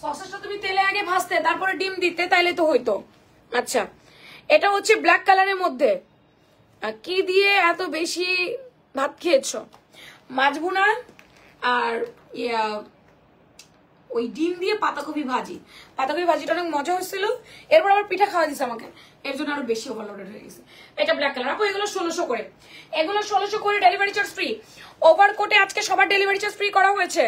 সসেসটা তুমি তেলে আগে ভাজতে, তারপরে ডিম দিতে, তাইলে তো হইতো। আচ্ছা, এটা হচ্ছে ব্ল্যাক কালারের মধ্যে। কি দিয়ে এত বেশি ভাত খেয়েছো? মাছ ভুনা আর ওই ডিম দিয়ে পাতাকপি ভাজি, পাতাকপি ভাজিটা অনেক মজা হয়েছিল। এরপর আবার পিঠা খাওয়া দিচ্ছে আমাকে, এর জন্য আরো বেশি ওভারলোডেড হয়ে গেছে। এটা ব্ল্যাক কালার আপু, এগুলো 1600 করে, এগুলো 1600 করে, ডেলিভারি চার্জ ফ্রি। ওভারকোটে আজকে সবার ডেলিভারি চার্জ ফ্রি করা হয়েছে,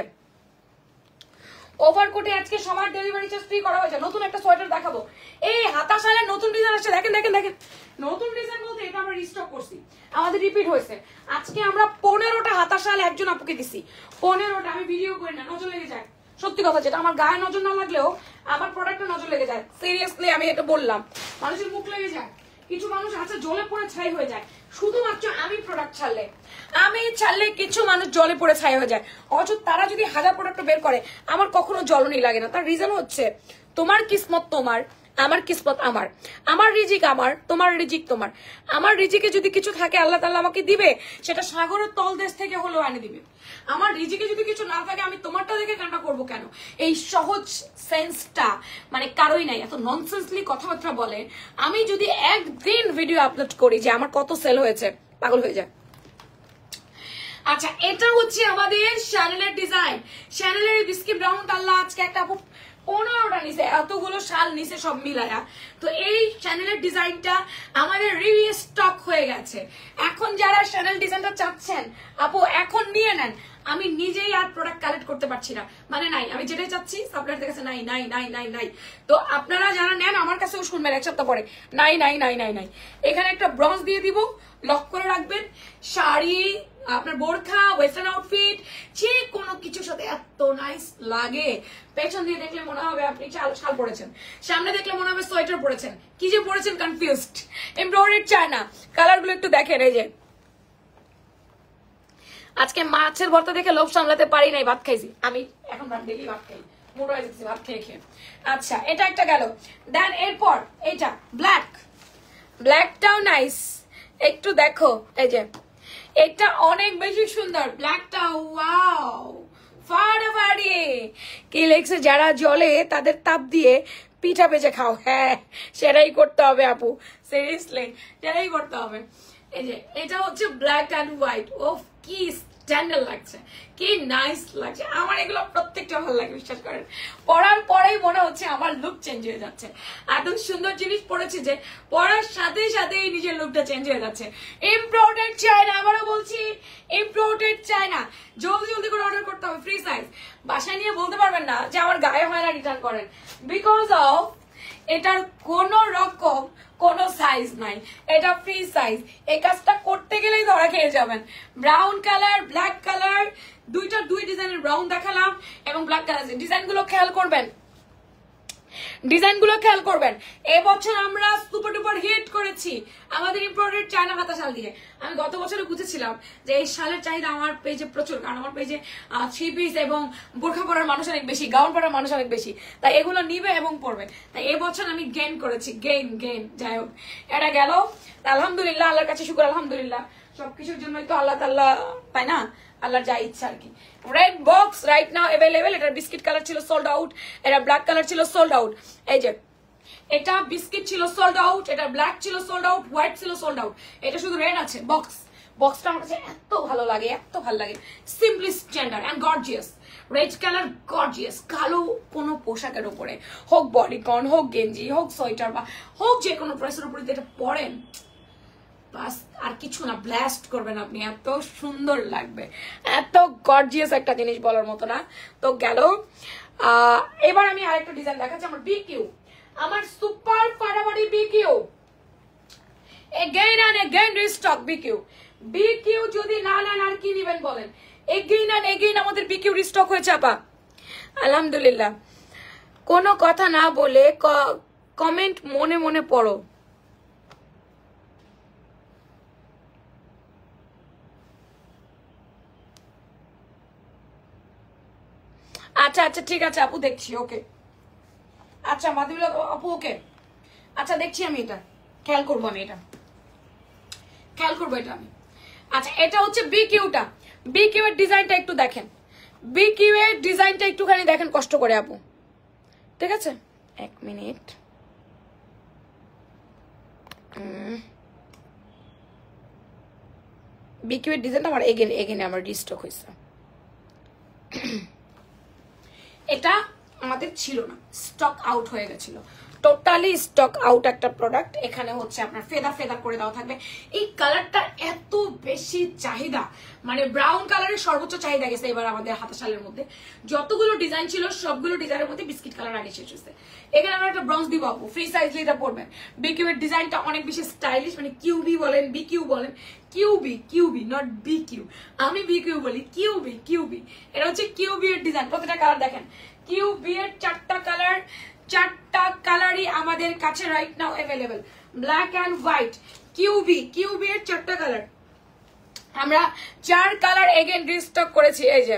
ওভারকোটে আজকে সবার ডেলিভারি চার্জ ফ্রি করা হয়েছে। নতুন একটা সোয়েটার দেখাবো, এই হাতা শালের নতুন ডিজাইন আসছে, দেখেন দেখেন দেখেন। নতুন ডিজাইন বলতে এটা আমরা রিস্টক করছি, আমাদের রিপিট হয়েছে। আজকে আমরা 15টা হাতা শাল একজন আপুকে দিছি, 15টা। আমি ভিডিও করি না, নজর লেগে যায়, সত্যি কথা, যেটা আমার গায়ে নজর না লাগলেও আমার প্রোডাক্টে নজর লেগে যায়। সিরিয়াসলি আমি এটা বললাম, মানুষের মুখ লেগে যায়। কিছু মানুষ আছে জ্বলে পড়ে ছাই হয়ে যায় শুধুমাত্র আমি প্রোডাক্ট ছাড়লে, আমি ছাড়লে কিছু মানুষ জলে পড়ে ছাই হয়ে যায়। অথচ তারা যদি 1000 প্রোডাক্ট বের করে আমার কখনো জ্বলনি লাগে না। তার রিজন হচ্ছে তোমার কিসমত তোমার, আমার কিসমত আমার, আমার রিজিক আমার, তোমার রিজিক তোমার। আমার রিজিকে যদি কিছু থাকে আল্লাহ তাআলা আমাকে দিবে, সেটা সাগরের তলদেশ থেকে হলেও এনে দিবে। আমার রিজিকে যদি কিছু না থাকে আমি তোমারটা দেখে কান্না করবো কেন? এই সহজ সেন্সটা মানে কারোই নাই। এত ননসেন্সলি কথাবার্তা বলে। আমি যদি একদিন ভিডিও আপলোড করি যে আমার কত সেল হয়েছে, পাগল হয়ে যায়। আচ্ছা, এটা হচ্ছে আমাদের শ্যানেলের ডিজাইন, শ্যানেলের বিস্কিট ব্রাউন আল্লাহ আজকে একটা 15টা নিচে, এতগুলো শাল নিচে সব মিলায়া। তো এই চ্যানেলের ডিজাইনটা আমাদের রিস্টক হয়ে গেছে। এখন যারা চ্যানেল ডিজাইনটা চাচ্ছেন আপু এখন নিয়ে নেন। আমি নিজেই আর প্রোডাক্ট কালেক্ট করতে পারছি না, মানে নাই, আমি যেটাই চাচ্ছি সাপ্লায়ারদের কাছে নাই নাই নাই নাই নাই। তো আপনারা যারা নেন আমার কাছেও শুনবেন এক সপ্তাহ পরে নাই নাই নাই নাই নাই। এখানে একটা ব্রঞ্জ দিয়ে দিব, লক করে রাখবেন। শাড়ি, আপনার বোরখা, ওয়েস্টার্ন আউটফিট, যে কোনো কিছুর সাথে এত নাইস লাগে। পেছন দিয়ে দেখলে মনে হবে আপনি শাল পরেছেন, সামনে দেখলে মনে হবে সোয়েটার পরেছেন, কি যে পরেছেন কনফিউজড। এমব্রয়ডারি চায়না কালার গুলো একটু দেখেন। এই যে আজকে মাছের ভর্তা দেখে লোভ সামলাতে পারি নাই, ভাত খাইছি আমি, এখন ডেলি ভাত খাই, মোটা হয়ে যাচ্ছি ভাত খেয়ে খেয়ে। আচ্ছা, এটা একটা গেল। দেন এরপর এটা ব্ল্যাক, ব্ল্যাকটাও নাইস, একটু দেখো। এই যে এটা অনেক বেশি সুন্দর ব্ল্যাকটা, ওয়াও ফাটাফাটি। কি লেগছে, যারা জলে তাদের তাপ দিয়ে পিঠা ভেজে খাও, হ্যাঁ সেটাই করতে হবে আপু, সিরিয়াসলি সেটাই করতে হবে। এই যে এটা হচ্ছে ব্ল্যাক অ্যান্ড হোয়াইট, ও কি স্ট্যান্ডার্ড লাগছে, কি নাইস লাগছে। আমার এগুলো প্রত্যেকটা ভালো লাগে, বিশ্বাস করেন। পড়ার পরেই মনে হচ্ছে আমার লুক চেঞ্জ হয়ে যাচ্ছে। এত সুন্দর জিনিস পড়েছে যে পড়ার সাথে সাথেই নিজের লুকটা চেঞ্জ হয়ে যাচ্ছে। ইম্পোর্টেড চাই না, আবারও বলছি ইম্পোর্টেড চাই না। জলদি জলদি করে অর্ডার করতে হবে, ফ্রি সাইজ। বাসায় নিয়ে বলতে পারবেন না যে আমার গায়ে হয় না, রিটার্ন করেন, বিকজ অফ এটার কোন রকম কোনো সাইজ নাই, এটা ফ্রি সাইজ। এই কাজটা করতে গেলেই ধরা খেয়ে যাবেন। ব্রাউন কালার, ব্ল্যাক কালার, দুই ডিজাইনের ব্রাউন দেখালাম এবং ব্ল্যাক কালার। ডিজাইনগুলো খেয়াল করবেন, ডিজাইনগুলো খেয়াল করবেন। এবছর আমরা সুপার ডুপার হিট করেছি আমাদের ইম্পোর্টেড চায়না হাতা শাল দিয়ে। আমি গত বছরে বুঝেছিলাম যে এই শালের চাহিদা আমার পেজে প্রচুর, কারণ আমার পেজে 3 পিস এবং বোরখা পরার মানুষ অনেক বেশি, গাউন পরার মানুষ অনেক বেশি, তাই এগুলো নিবে এবং পরবে। তাই এবছর আমি গেইন করেছি, গেইন। যাই হোক, এটা গেল। আলহামদুলিল্লাহ, আল্লাহর কাছে শুকর, আলহামদুলিল্লাহ। সবকিছুর জন্যই তো আল্লাহ তাআলা, তাই না, আল্লাহর যা ইচ্ছা আর কি। Red box right now available. এটা বিস্কিট কালার ছিল সোল্ড আউট, এটা ব্ল্যাক কালার ছিল সোল্ড আউট। এই যে এটা বিস্কিট ছিল সোল্ড আউট, এটা ব্ল্যাক ছিল সোল্ড আউট, হোয়াইট ছিল সোল্ড আউট, এটা শুধু রেড আছে। বক্সটা আমার কাছে এত ভালো লাগে, এত ভালো লাগে। Simply standard and gorgeous. Red colour gorgeous, কালো কোনো পোশাকের উপরে, হোক বডিকন, হোক গেঞ্জি, হোক সোয়েটার, বা হোক যে কোনো ড্রেসের উপরে এটা পরেন, বাস আর কিছু না, ব্লাস্ট করবেন আপনি, এত সুন্দর লাগবে, এত গর্জিয়াস একটা জিনিস বলার মতো না। তো গেল। এবার আমি আরেকটা ডিজাইন দেখাচ্ছি, আমার বিকিউ, আমার সুপার ফাটাফাটি BQ, again and again restock BQ. যদি না নেন আর কি নেবেন বলেন? এগেইন এন্ড এগেইন আমাদের বিকিউ রিস্টক হয়েছে আপা, আলহামদুলিল্লাহ। কোনো কথা না বলে কমেন্ট মনে মনে পড়ো। আচ্ছা আচ্ছা ঠিক আছে আপু, দেখছি, ওকে। আচ্ছা মাধবীলতা আপু, ওকে, আচ্ছা দেখছি আমি, এটা খেয়াল করবো, আমি এটা খেয়াল করবো, এটা আমি। আচ্ছা, এটা হচ্ছে বিকিউটা, বিকিউ এর ডিজাইনটা একটু দেখেন, বিকিউ এর ডিজাইনটা একটুখানি দেখেন কষ্ট করে আপু, ঠিক আছে? এক মিনিট। বিকিউ এর ডিজাইনটা আমার এগেন আমার রিস্টক হয়েছে। এটা আমাদের ছিল না, স্টক আউট হয়ে গেছিল, টোটালি স্টক আউট একটা প্রোডাক্ট। এখানে হচ্ছে আপনার ফেদার ফেদার করে দেওয়া থাকবে। এই কালারটা এত বেশি চাহিদা, মানে ব্রাউন কালারের সর্বোচ্চ চাহিদা গেছে এবার আমাদের হাতা শালের মধ্যে। যতগুলো ডিজাইন ছিল সবগুলো ডিজাইনের মধ্যে বিস্কিট কালার আগে শেষ হয়েছে। এখানে আমরা একটা ব্রঞ্জ দিব আপু, ফ্রি সাইজলি এটা পড়বেন। বিকিউ এর ডিজাইনটা অনেক বেশি স্টাইলিশ, মানে কিউবি বলেন বিকিউ বলেন, কিউবি নট বিকিউ, আমি বিকিউ বলি, কিউবি। এটা হচ্ছে কিউবি এর ডিজাইন। প্রতিটা কালার দেখেন, কিউবি এর চারটা কালারই আমাদের কাছে right now available, black and white. QB এর 4টা কালার, আমরা 4 কালার এগেন রিস্টক করেছি। এই যে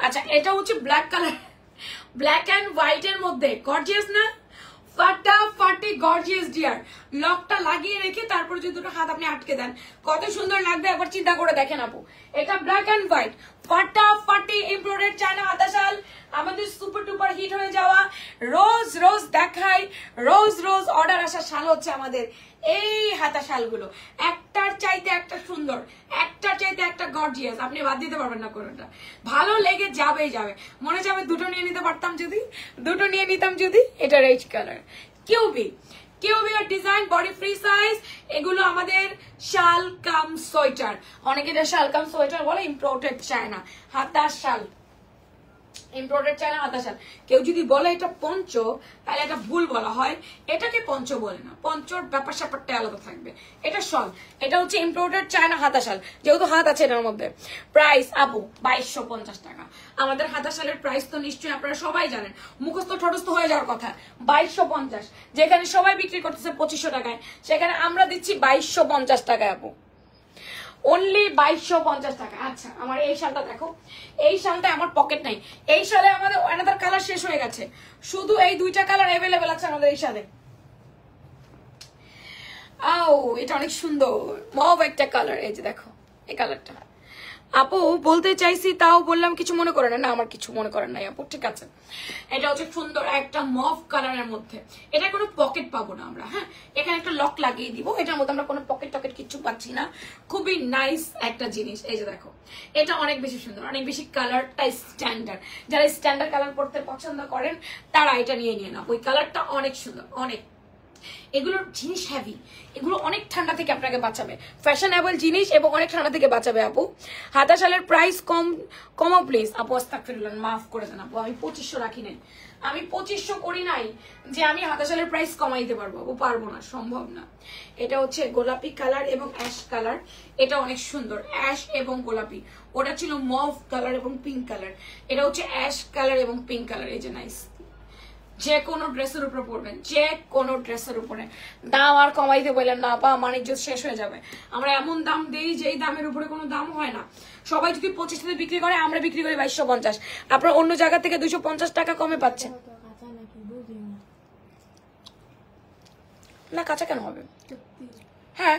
আচ্ছা, এটা হচ্ছে black colour, black and white এর মধ্যে গর্জিয়াস না, ফাটাফাটি গর্জিয়াস ডিয়ার। লকটা লাগিয়ে রেখে তারপর যদি দুটো হাত আপনি আটকে দেন কত সুন্দর লাগবে, একবার চিন্তা করে দেখেন আপু। এটা ব্ল্যাক এন্ড হোয়াইট ফাটাফাটি এমব্রয়ডারি চায়না হাতা শাল, আমাদের সুপার টুপার হিট হয়ে যাওয়া, রোজ দেখাই, রোজ অর্ডার আসা শাল হচ্ছে আমাদের এই হাতা শালগুলো। একটার চাইতে একটা সুন্দর, একটার চাইতে একটা গর্জিয়াস, আপনি বাদ দিতে পারবেন না কোনোটা। ভালো লেগে যাবে, মনে যাবে দুটো নিয়ে নিতে পারতাম যদি, দুটো নিয়ে নিতাম যদি। এটা রেড কালার কিউবি আর ডিজাইন, বডি ফ্রি সাইজ। এগুলো আমাদের শাল কাম সোয়েটার, অনেকে এটা শাল কাম সোয়েটার বলে, ইম্পোর্টেড চায়না হাতা শাল, ইম্পোর্টেড চায়না হাতা শাল। কেউ যদি বলে এটা পঞ্চ, তাহলে এটা ভুল বলা হয়, এটাকে পঞ্চ বলে না, পঞ্চর ব্যাপার স্যাপারটা আলাদা থাকবে। এটা শল, এটা হচ্ছে ইম্পোর্টেড চায়না হাতা শাল, যেহেতু হাত আছে এটার মধ্যে। প্রাইস আপু 2250 টাকা। আমাদের হাতা শালের প্রাইস তো নিশ্চয়ই আপনারা সবাই জানেন, মুখস্থ ঠটস্থ হয়ে যাওয়ার কথা। 2250, যেখানে সবাই বিক্রি করতেছে 2500 টাকায়, সেখানে আমরা দিচ্ছি 2250 টাকায় আপু, অনলি 2250 টাকা। আচ্ছা, আমার এই শালটা দেখো, এই শালটা আমার পকেট নাই, এই শালে আমাদের অ্যানাদার কালার শেষ হয়ে গেছে, শুধু এই 2টা কালার অ্যাভেলেবেল আছে আমাদের এই শালে। এটা অনেক সুন্দর মভ একটা কালার, এই যে দেখো এই কালারটা। আপু বলতে চাইছি তাও বললাম, কিছু মনে করেন না? আমার কিছু মনে করেন নাই আপু, ঠিক আছে। এটা হচ্ছে সুন্দর একটা মভ কালারের মধ্যে, এটা কোনো পকেট পাবো না আমরা, হ্যাঁ এখানে একটা লক লাগিয়ে দিব, এটার মধ্যে আমরা কোনো পকেট টকেট কিছু পাচ্ছি না, খুবই নাইস একটা জিনিস। এই যে দেখো, এটা অনেক বেশি সুন্দর, অনেক বেশি কালারটা স্ট্যান্ডার্ড। যারা স্ট্যান্ডার্ড কালার পড়তে পছন্দ করেন তারা এটা নিয়ে না, ওই কালারটা অনেক সুন্দর, অনেক। এগুলোর জিনিস হেভি, এগুলো অনেক ঠান্ডা থেকে আপনাকে বাঁচাবে, ফ্যাশনেবল জিনিস এবং অনেক ঠান্ডা থেকে বাঁচাবে আপু। হাতা শালের প্রাইস কমাও প্লিজ আপু, আস্তাগফিরুল্লাহ, মাফ করে দেন আপু, আমি 2500 রাখি নাই, আমি 2500 করি নাই যে আমি হাতা শালের প্রাইস কমাই দিতে পারবো আপু, পারবো না, সম্ভব না। এটা হচ্ছে গোলাপি কালার এবং অ্যাশ কালার, এটা অনেক সুন্দর, অ্যাশ এবং গোলাপি। ওটা ছিল মভ কালার এবং পিঙ্ক কালার, এটা হচ্ছে অ্যাশ কালার এবং পিঙ্ক কালার। এই যে নাইস, যে কোনো ড্রেসের উপরে পড়বেন, যে কোনো ড্রেসের উপরে। দাম আর কমাইতে বললেন না আপা, বাণিজ্য শেষ হয়ে যাবে। আমরা এমন দাম দেই যেই দামের উপরে কোনো দাম হয় না। সবাই যদি 25 বিক্রি করে, আমরা বিক্রি করি 2250, আপনারা অন্য জায়গা থেকে 250 টাকা কমে পাচ্ছেন। না কাঁচা কেন হবে? হ্যাঁ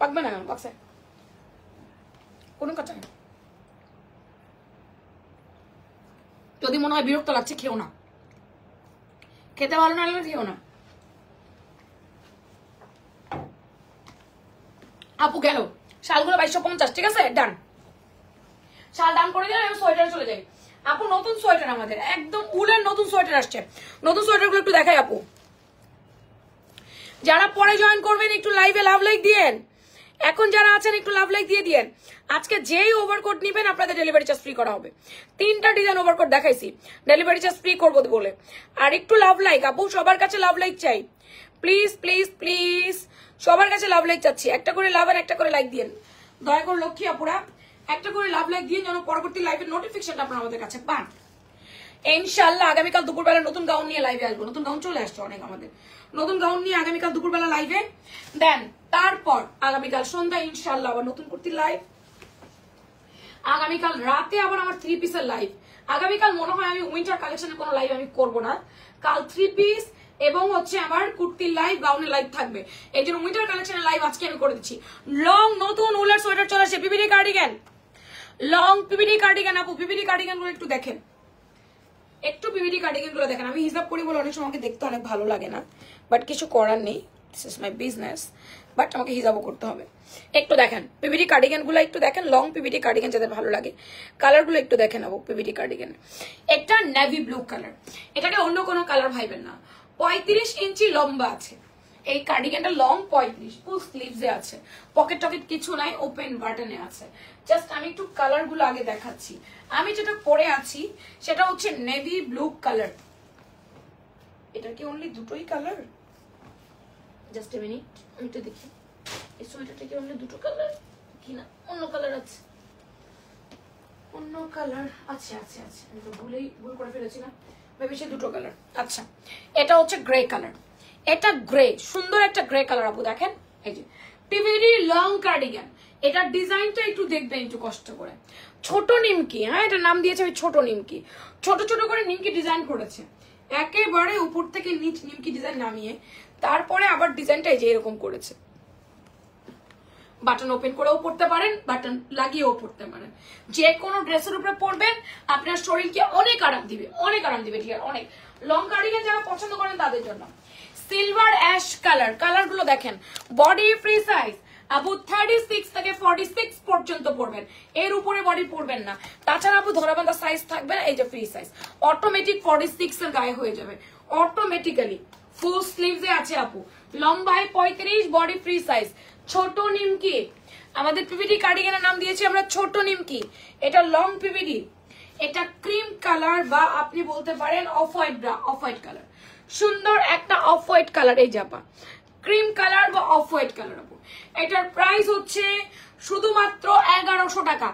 পাকবে না বাক্সে, কোনো কাঁচা নেই। যদি মনে হয় বিরক্ত লাগছে, খেও না, খেতে ভালো না লাগলে খেও না আপু। গেল শালগুলো 2250, ঠিক আছে, ডান। শাল ডান করে দিলে আমি সোয়েটার চলে যাই আপু। নতুন সোয়েটার আমাদের একদম উলের নতুন সোয়েটার আসছে, নতুন সোয়েটার গুলো একটু দেখাই আপু। যারা পরে জয়েন করবেন একটু লাইভে লাভ লাইক দিয়েন, এখন যারা আছেন একটু লাভ লাইক দিয়ে দিয়েন। আজকে যেই ওভারকোট নিবেন আপনাদের ডেলিভারি চার্জ ফ্রি করা হবে। 3টা ডিজাইন ওভারকোট দেখাইছি, ডেলিভারি চার্জ ফ্রি করবো বলে। আর একটু লাভ লাইক আপু, সবার কাছে লাভ লাইক চাই, প্লিজ প্লিজ প্লিজ, সবার কাছে লাভ লাইক চাচ্ছি। একটা করে লাভ আর একটা করে লাইক দিয়েন, দয়া করে লক্ষ্মী আপুরা, একটা করে লাভ লাইক দিন যেন পরবর্তী লাইভের নোটিফিকেশনটা আপনারা আমাদের কাছে পান। ইনশাল্লাহ আগামীকাল দুপুরবেলা নতুন গাউন নিয়ে লাইভে আসবো, নতুন গাউন চলে আসছে অনেক আমাদের, নতুন গাউন নিয়ে আগামীকাল দুপুরবেলা লাইভে দেন। তারপর আগামীকাল সন্ধ্যা ইনশাল্লাহ আবার নতুন কুর্তির লাইভ, আগামীকাল রাতে আবার আমার 3 পিসের লাইভ। আগামীকাল মনে হয় আমি উইন্টার কালেকশনের কোনো লাইভ আমি করবো না, কাল 3 পিস এবং হচ্ছে আমার কুর্তির লাইভ, গাউনের লাইভ থাকবে। এই জন্য উইন্টার কালেকশনের লাইভ আজকে আমি করে দিচ্ছি। লং নতুন উলের সোয়েটার চলে আসছে, PPD cardigan, long PPD cardigan আপু, পিপিডি কার্ডিগান গুলো একটু দেখেন, একটু পিপিডি কার্ডিগান গুলো দেখেন। আমি হিসাব করি বলে অনেক সময় দেখতে অনেক ভালো লাগে না, বাট কিছু করার নেই, this is my business, but আমাকে হিসাবও করতে হবে। একটু দেখেন পিভিটি কার্ডিগান গুলো, একটু দেখেন লং পিভিটি কার্ডিগান যাদের ভালো লাগে কালার গুলো একটু দেখে নেবো। পিভিটি কার্ডিগান একটা নেভি ব্লু কালার, এটাকে অন্য কোনো কালার ভাইবেন না। 35 ইঞ্চি লম্বা আছে এই কার্ডিগানটা, লং 35, ফুল স্লিভসে আছে, পকেট টকেট কিছু নাই, ওপেন বাটনে আছে। জাস্ট আমি একটু কালার গুলো আগে দেখাচ্ছি। আমি যেটা পরে আছি সেটা হচ্ছে নেভি ব্লু কালার। এটা কি অনলি দুটোই কালার? জাস্ট এ মিনিট, আমি একটু দেখি এই সোয়েটারটা কি অনলি দুটো কালার কিনা, অন্য কালার আছে, অন্য কালার আছে আছে আছে, আমি তো ভুল করে ফেলেছি না, ভেবেছি দুটো কালার। আচ্ছা এটা হচ্ছে গ্রে কালার, এটা গ্রে, সুন্দর একটা গ্রে কালার আপু দেখেন। এই যে পিভিডি লং কার্ডিগান, এটার ডিজাইনটা একটু দেখবেন একটু কষ্ট করে। ছোট নিমকি, হ্যাঁ এটা নাম দিয়েছে আমি ছোট নিমকি, ছোট ছোট করে নিমকি ডিজাইন করেছে, একেবারে উপর থেকে নিচ নিমকি ডিজাইন নামিয়ে তারপরে আবার ডিজাইনটা এই যে এরকম করেছে। বাটন ওপেন করেও পড়তে পারেন, বাটন লাগিয়েও পড়তে পারেন, যে কোনো ড্রেসের উপরে পরবেন আপনার শরীরকে অনেক আরাম দিবে, অনেক আরাম দিবে, ঠিক আছে অনেক। লং কার্ডিগান যারা পছন্দ করেন তাদের জন্য। সিলভার অ্যাশ কালার, কালার গুলো দেখেন, বডি ফ্রি সাইজ আপু 36 থেকে 46 পর্যন্ত পড়বেন, এর উপরে বডি পড়বেন না। তাছাড়া আপু ধরাবান্ধা সাইজ থাকবে না, এই যে ফ্রি সাইজ অটোমেটিক 46 এর গায়ে হয়ে যাবে অটোমেটিক্যালি। ফুল স্লিভসে আছে আপু, লম্বায় 35, বডি ফ্রি সাইজ। ছোট নিমকি, আমাদের পিভিডি কার্ডিগানের নাম দিয়েছি আমরা ছোট নিমকি। এটা লং পিভিডি, এটা ক্রিম কালার বা আপনি বলতে পারেন off white, off white colour, সুন্দর একটা অফ হোয়াইট কালার, এই জাপা ক্রিম কালার বা অফ হোয়াইট কালার আপু। এটার প্রাইস হচ্ছে শুধুমাত্র 1100 টাকা,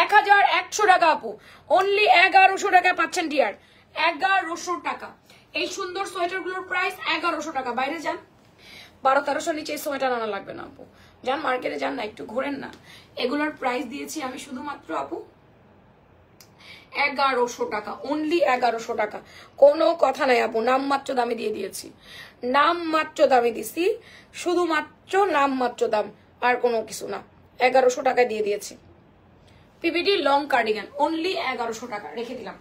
1100 টাকা আপু, অনলি 1100 টাকায় পাচ্ছেন ডিয়ার, 1100 টাকা। এই সুন্দর সোয়েটার গুলোর প্রাইস 1100 টাকা। বাইরে যান 1200-1300 নিচে এই সোয়েটার আনা লাগবে না আপু, যান মার্কেটে যান না, একটু ঘোরেন না। এগুলোর প্রাইস দিয়েছি আমি শুধুমাত্র আপু 1100 টাকা, অনলি 1100 টাকা, কোনো কথা নাই আপু, নামমাত্র দামে দিয়ে দিয়েছি, নামমাত্র দামে দিছি, শুধুমাত্র নামমাত্র দাম, আর কোনো কিছু না, 1100 টাকায় দিয়ে দিয়েছি। পিভিডি লং কার্ডিগান অনলি 1100 টাকা, রেখে দিলাম।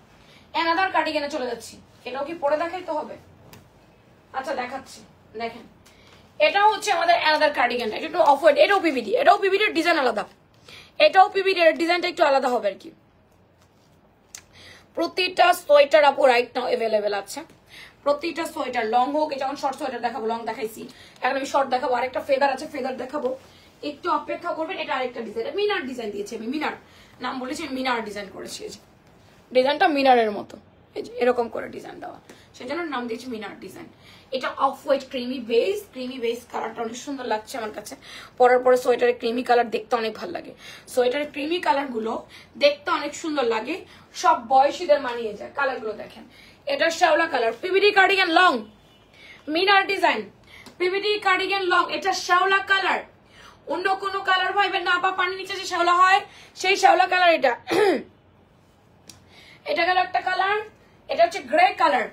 অ্যানাদার কার্ডিগানে চলে যাচ্ছি, এটাও কি পরে দেখাইতে হবে? আচ্ছা দেখাচ্ছি, দেখেন এটাও হচ্ছে আমাদের অ্যানাদার কার্ডিগান, এটা একটু অফ হোয়াইট, এটাও পিভিডি, এটাও পিভিডির ডিজাইন আলাদা, এটাও পিভিডি, এর ডিজাইনটা একটু আলাদা হবে আর কি। প্রতিটা সোয়েটার আপু রাইট নাও अवेलेबल আছে, প্রতিটা সোয়েটার লং হোক, যেমন শর্ট সোয়েটার দেখাবো, লং দেখাইছি, এখন আমি শর্ট দেখাবো, আরেকটা ফেদার আছে ফেদার দেখাবো, একটু অপেক্ষা করবেন। এটা আরেকটা ডিজাইন, মিনার ডিজাইন দিয়েছি আমি, মিনার নাম বলেছি, মিনার ডিজাইন করেছি, ডিজাইনটা মিনারের মতো, এই যে এরকম করে ডিজাইন দেওয়া, সেজন্য নাম দিয়েছি মিনার ডিজাইন। এটা অফ হোয়াইট ক্রিমি বেস কালারটা অনেক সুন্দর লাগছে আমার কাছে, পরার পরে সোয়েটারের ক্রিমি কালার দেখতে অনেক ভালো লাগে, সোয়েটারের ক্রিমি কালার গুলো দেখতে অনেক সুন্দর লাগে, সব বয়সীদের মানিয়ে যায়। কালার গুলো দেখেন, এটা শ্যাওলা কালার, পিভিডি কার্ডিগান লং, মিনার ডিজাইন, পিভিডি কার্ডিগান লং, এটা শ্যাওলা কালার, অন্য কোনো কালার ভাইবেন না আপা, পানির নিচে যে শ্যাওলা হয় সেই শ্যাওলা কালার এটা। এটা গেল একটা কালার, এটা হচ্ছে গ্রে কালার,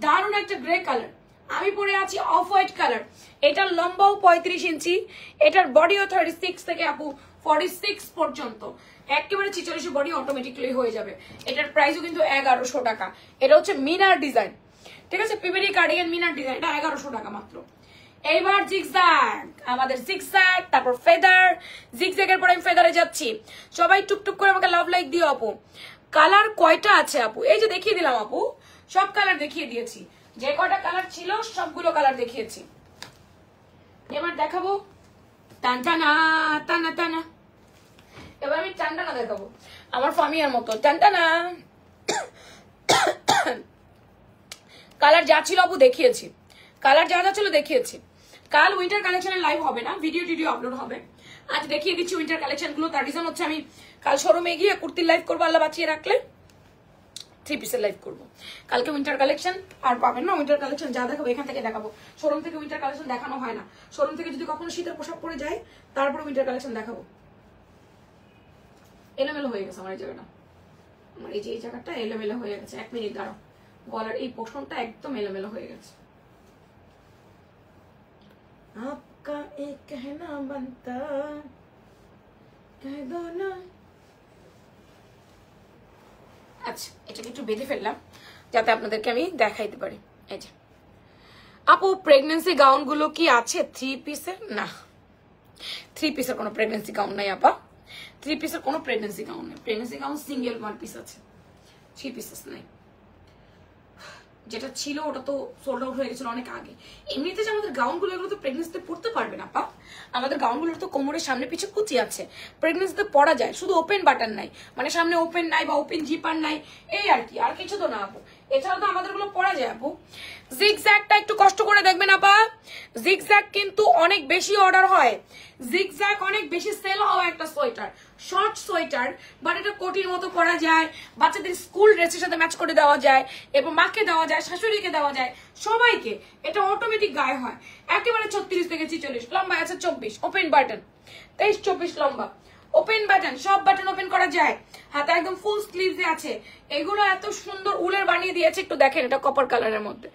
দারুণ একটা গ্রে কালার। আমি পরে আছি অফ হোয়াইট কালার, এটার লম্বাও 35 ইঞ্চি, এটার বডিও 36 থেকে আপু 46 পর্যন্ত, একেবারে 46 বডি অটোমেটিক্যালি হয়ে যাবে। এটার প্রাইসও কিন্তু 1100 টাকা। এটা হচ্ছে মিনার ডিজাইন, ঠিক আছে, পিভিডি কার্ডিগান মিনার ডিজাইন, এটা 1100 টাকা মাত্র। এইবার জিগজ্যাগ, আমাদের জিগজ্যাগ, তারপর ফেদার, জিগজ্যাগের পরে আমি ফেদারে যাচ্ছি। সবাই টুকটুক করে আমাকে লাভ লাইক দিও আপু। কালার কয়টা আছে আপু? এই যে দেখিয়ে দিলাম আপু, সব কালার দেখিয়ে দিয়েছি, যে কয়টা কালার ছিল সবগুলো কালার দেখিয়েছি। এবার দেখাবো টানটানা টানা টানা, এবার আমি টানটানা দেখাবো আমার ফামিয়ার মতো টানটানা। কালার যা ছিল আপু দেখিয়েছি, কালার যা যা ছিল দেখিয়েছি। কাল উইন্টার কালেকশনের লাইভ হবে না, ভিডিও আপলোড হবে। আজ দেখিয়ে দিচ্ছি উইন্টার কালেকশন গুলো, তার রিজন হচ্ছে আমি কাল শোরুমে গিয়ে কুর্তির লাইভ করবো, আল্লাহ বাঁচিয়ে রাখলে 3 পিসের লাইভ করবো। কালকে উইন্টার কালেকশন আর পাবেন না, উইন্টার কালেকশন যা দেখাবো এখান থেকে দেখাবো, শোরুম থেকে উইন্টার কালেকশন দেখানো হয় না। শোরুম থেকে যদি কখনো শীতের পোশাক পরে যায় তারপরে উইন্টার কালেকশন দেখাবো। এলোমেলো হয়ে গেছে আমার এই জায়গাটা, আমার এই যে এই জায়গাটা এলোমেলো হয়ে গেছে, 1 মিনিট দাঁড়াও, গলার এই পোর্শনটা একদম এলোমেলো হয়ে গেছে। आपका एक कहना बनता कह दो ना। আচ্ছা এটাকে একটু বেঁধে ফেললাম যাতে আপনাদেরকে আমি দেখাইতে পারি। এই যে আপু প্রেগনেন্সি গাউন গুলো কি আছে 3 পিসের? না, 3 পিসের কোনো প্রেগনেন্সি গাউন নাই আপা, 3 পিসের কোনো প্রেগনেন্সি গাউন নেই। প্রেগনেন্সি গাউন সিঙ্গেল 1 পিস আছে, 3 পিসেস নাই। যেটা ছিল ওটা তো সোল্ড আউট হয়ে গেছিল অনেক আগে। এমনিতে যে আমাদের গাউনগুলো এগুলো তো প্রেগনেন্সিতে পড়তে পারবে না আপা, আমাদের গাউনগুলোর তো কোমরের সামনে পিছে কুচি আছে, প্রেগনেন্সিতে পরা যায়, শুধু ওপেন বাটন নাই, মানে সামনে ওপেন নাই বা ওপেন জিপার নাই, এই আর কি, আর কিছু তো না আপু। এছাড়া তো আমাদের গুলো পরা যায় আপু। জিগজ্যাগটা একটু কষ্ট করে দেখবেন আপা, জিগজ্যাগ কিন্তু অনেক বেশি অর্ডার হয়, জিগজ্যাগ অনেক বেশি সেল হওয়া একটা সোয়েটার, শর্ট সোয়েটার, বাট এটা কোটির মতো পরা যায়, বাচ্চাদের স্কুল ড্রেসের সাথে ম্যাচ করে দেওয়া যায়, এবং মাকে দেওয়া যায়, শাশুড়িকে দেওয়া যায়, সবাইকে। এটা অটোমেটিক গায়ে হয়, একেবারে 36 থেকে 46, লম্বা আছে 24, ওপেন বাটন 23-24 লম্বা, ওপেন বাটন, সব বাটন ওপেন করা যায়, হাতে একদম ফুল স্লিভস আছে। এগুলো এত সুন্দর উলের বানিয়ে দিয়েছে, একটু দেখেন, এটা কপার কালারের মধ্যে।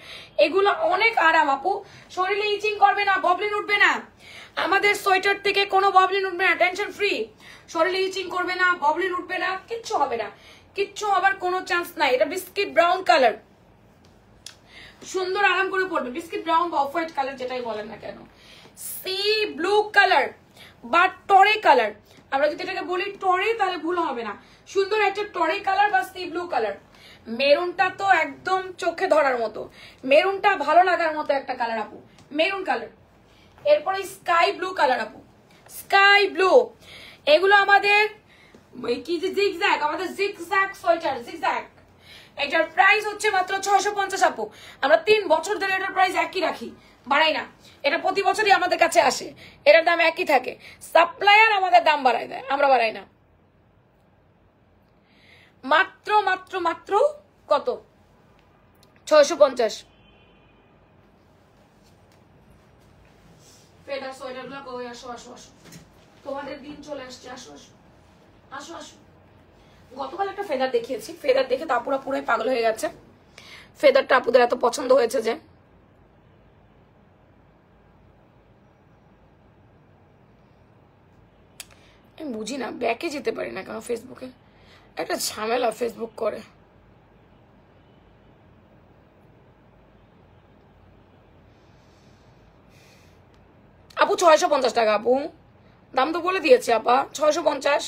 এগুলো অনেক আরাম আপু, শরীরে ইচিং করবে না, ববলিন উঠবে না, আমাদের সোয়েটার থেকে কোনো ববলিন উঠবে না, টেনশন ফ্রি। শরীরে ইচিং করবে না, ববলিন উঠবে না, কিচ্ছু হবে না, কিচ্ছু হবার কোনো চান্স নাই। এটা বিস্কিট ব্রাউন কালার, সুন্দর আরাম করে পড়বে, বিস্কিট ব্রাউন বা অফ হোয়াইট কালার যেটাই বলেন না কেন, সি ব্লু কালার বা টরে কালার, আমরা যদি এটাকে বলি টরে তাহলে ভুল হবে না, সুন্দর একটা টরে কালার বা সি ব্লু কালার। মেরুনটা তো একদম চোখে ধরার মতো, মেরুনটা ভালো লাগার মতো একটা কালার আপু, মেরুন কালার। এরপরে স্কাই ব্লু কালার আপু, স্কাই ব্লু। এগুলো আমাদের কি যে জিগজ্যাগ, আমাদের জিগজ্যাগ সোয়েটার, জিগজ্যাগ। এটার প্রাইস হচ্ছে মাত্র 650 আপু। আমরা 3 বছর ধরে এটার প্রাইস একই রাখি, বাড়াই না। এটা প্রতি বছরই আমাদের কাছে আসে, এটার দাম একই থাকে, সাপ্লায়ার আমাদের দাম বাড়াই দেয়, আমরা বাড়াই না। মাত্র মাত্র মাত্র কত? 650। ফেদার সোয়েটার গুলো কই, আসো আসো আসো, তোমাদের দিন চলে আসছে, আসো আসো আসো আসো। গতকাল একটা ফেদার দেখিয়েছি, ফেদার দেখে তো আপুরা পুরাই পাগল হয়ে গেছে, ফেদারটা আপুদের এত পছন্দ হয়েছে যে। আমি বুঝি না, ব্যাকে যেতে পারি না কেন, ফেসবুকে একটা ঝামেলা, ফেসবুক করে। আপু 650 টাকা আপু, দাম তো বলে দিয়েছি আপা, 650,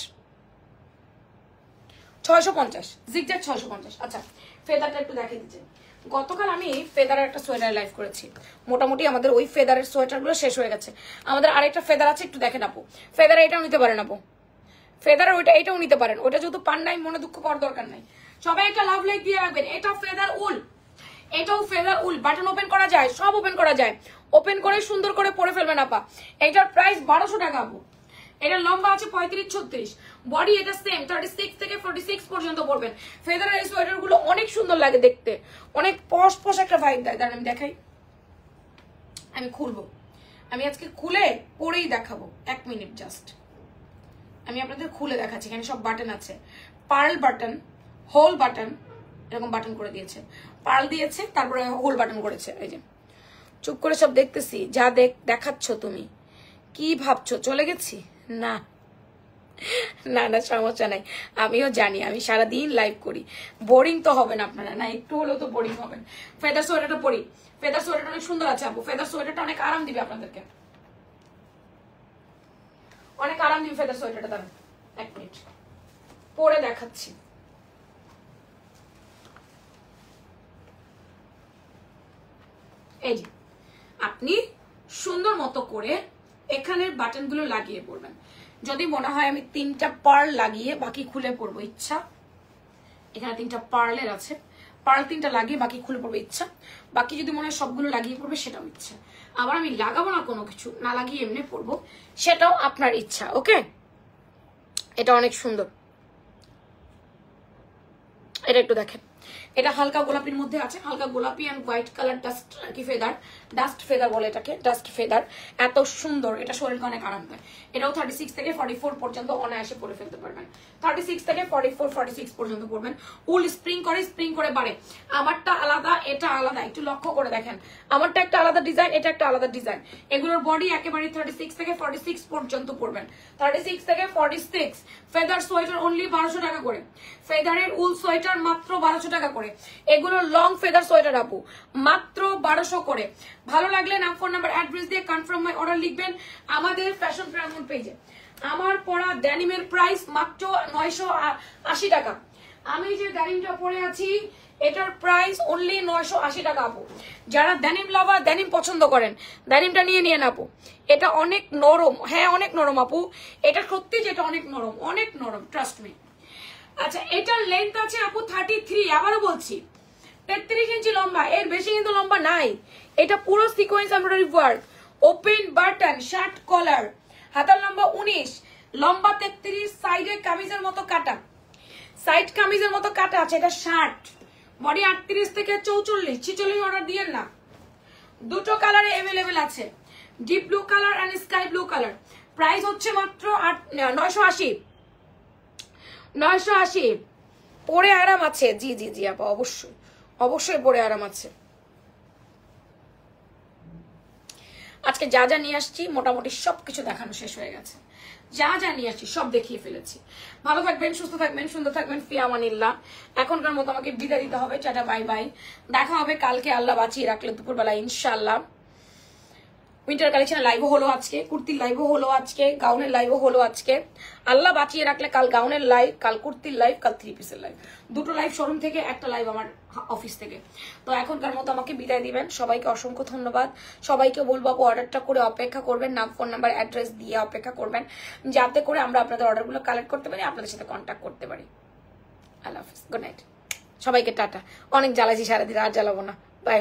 650 জিগজ্যাগ 650। আচ্ছা ফেদারটা একটু দেখিয়ে দিচ্ছি। গতকাল আমি ফেদারের একটা সোয়েটার লাইভ করেছি, মোটামুটি আমাদের ওই ফেদারের সোয়েটার গুলো শেষ হয়ে গেছে, আমাদের আরেকটা ফেদার আছে, একটু দেখেন আপু। ফেদার এটাও নিতে পারেন আপু, ফেদার ওইটা এটাও নিতে পারেন, ওটা যেহেতু পান নাই মনে দুঃখ করার দরকার নাই। সবাই একটা লাভ লাইক দিয়ে রাখবেন। এটা ফেদার উল, এটাও ফেদার উল, বাটন ওপেন করা যায়, সব ওপেন করা যায়, ওপেন করে সুন্দর করে পরে ফেলবেন আপা। এটার প্রাইস 1200 টাকা আপু। এটা লম্বা আছে 35-36, বডি এটা সেম 36 থেকে 46 পর্যন্ত পড়বেন। ফেদারের এই সোয়েটার গুলো অনেক সুন্দর লাগে দেখতে, অনেক পশ পশ একটা ভাইব দেয়। দাঁড়ান আমি দেখাই, আমি খুলবো, আমি আজকে খুলে পরেই দেখাবো, 1 মিনিট জাস্ট। আমি আপনাদের খুলে দেখাচ্ছি, এখানে সব বাটন আছে, পার্ল বাটন, হোল বাটন, এরকম বাটন করে দিয়েছে, পার্ল দিয়েছে, তারপরে হোল বাটন করেছে। এই যে চুপ করে সব দেখতেছি, যা দেখাচ্ছ তুমি কি ভাবছো চলে গেছি? না না না, সমস্যা নাই, আমিও জানি, আমি সারাদিন লাইভ করি, বোরিং তো হবেন আপনারা না, একটু হলেও তো বোরিং হবেন। ফেদার সোয়েটারটা পরি, ফেদার সোয়েটারটা অনেক সুন্দর আছে আপু, ফেদার সোয়েটারটা অনেক আরাম দিবে আপনাদেরকে, অনেক আরাম দিবে ফেদার সোয়েটারটা। দাঁড়ান 1 মিনিট পরে দেখাচ্ছি। এই যে আপনি সুন্দর মতো করে এখানের বাটন গুলো লাগিয়ে পড়বেন। যদি মনে হয় আমি 3টা পার্ল লাগিয়ে বাকি খুলে পড়বো, ইচ্ছা, এখানে 3টা পার্লের আছে, পার্ল 3টা লাগিয়ে বাকি খুলে পড়বো ইচ্ছা, বাকি যদি মনে হয় সবগুলো লাগিয়ে পড়বে সেটাও ইচ্ছা। আবার আমি লাগাবো না কোনো কিছু, না লাগিয়ে এমনি পড়বো, সেটাও আপনার ইচ্ছা। ওকে, এটা অনেক সুন্দর, এটা একটু দেখেন, এটা হালকা গোলাপির মধ্যে আছে, হালকা গোলাপি এন্ড হোয়াইট কালার ডাস্ট আর কি ফেদার, ডাস্ট ফেদার বলে এটাকে, ডাস্ট ফেদার। এত সুন্দর, এটা শরীরকে অনেক আরাম দেয়। এটাও 36 থেকে 44 পর্যন্ত অনায়াসে পরে ফেলতে পারবেন, 36 থেকে 44-46 পর্যন্ত পড়বেন। উল স্প্রিং করে বাড়ে। আমারটা আলাদা, এটা আলাদা, একটু লক্ষ্য করে দেখেন, আমারটা একটা আলাদা ডিজাইন, এটা একটা আলাদা ডিজাইন। এগুলোর বডি একেবারে 36 থেকে 46 পর্যন্ত পড়বেন, 36 থেকে 46। ফেদার সোয়েটার অনলি 1200 টাকা করে, ফেদারের উল সোয়েটার মাত্র 1200 টাকা করে। করে। এগুলো লং ফেদার সোয়েটার আপু, মাত্র 1200 করে। ভালো লাগলে নাম, ফোন নাম্বার, অ্যাড্রেস দিয়ে কনফার্ম মাই অর্ডার লিখবেন আমাদের ফ্যাশন প্রাঙ্গণ পেজে। আমার পরা ড্যানিমের প্রাইস মাত্র 980 টাকা। আমি যে ড্যানিমটা পরে আছি এটার প্রাইস অনলি 980 টাকা আপু। যারা ড্যানিম লাভার, ড্যানিম পছন্দ করেন, ড্যানিমটা নিয়ে নিয়ে আপু। এটা অনেক নরম, হ্যাঁ অনেক নরম আপু, এটা সত্যি যেটা অনেক নরম, অনেক নরম, ট্রাস্ট মি। আচ্ছা, এটার লেন্থ আছে আপু 33, আবারও বলছি 33 ইঞ্চি লম্বা, এর বেশি কিন্তু লম্বা নাই। এটা পুরো sequence embroidery work, open button, shirt collar, হাতার লম্বা 19, লম্বা 33, সাইডে কামিজের মতো কাটা, সাইড কামিজের মতো কাটা আছে। এটা শার্ট, বডি 38 থেকে 44, 46 অর্ডার দিয়েন না। দুটো কালারে অ্যাভেলেবেল আছে, deep blue colour and sky blue colour. Price হচ্ছে মাত্র 980। 980, পরে আরাম আছে। জি জি জি আপা, অবশ্যই অবশ্যই পরে আরাম আছে। আজকে যা যা নিয়ে আসছি মোটামুটি সবকিছু দেখানো শেষ হয়ে গেছে। যা যা নিয়ে আসছি সব দেখিয়ে ফেলেছি। ভালো থাকবেন, সুস্থ থাকবেন, সুন্দর থাকবেন, ফি আমানিল্লাহ। এখনকার মতো আমাকে বিদায় দিতে হবে, টাটা বাই বাই। দেখা হবে কালকে আল্লাহ বাঁচিয়ে রাখলে দুপুরবেলা ইনশাআল্লাহ। উইন্টার কালেকশনের লাইভও হলো আজকে, কুর্তির লাইভও হলো আজকে, গাউনের লাইভও হলো আজকে। আল্লাহ বাঁচিয়ে রাখলে কাল গাউনের লাইভ, কাল কুর্তির লাইভ, কাল 3 পিসের লাইভ, দুটো লাইভ শোরুম থেকে, একটা লাইভ আমার অফিস থেকে। তো এখনকার মতো আমাকে বিদায় দিবেন। সবাইকে অসংখ্য ধন্যবাদ। সবাইকে বলবো আপু অর্ডারটা করে অপেক্ষা করবেন, নাম, ফোন নাম্বার, অ্যাড্রেস দিয়ে অপেক্ষা করবেন, যাতে করে আমরা আপনাদের অর্ডারগুলো কালেক্ট করতে পারি, আপনাদের সাথে কন্ট্যাক্ট করতে পারি। আল্লাহ হাফিজ, গুড নাইট সবাইকে, টাটা। অনেক জ্বালাইছি সারাদিন, আর জ্বালাবো না, বাই।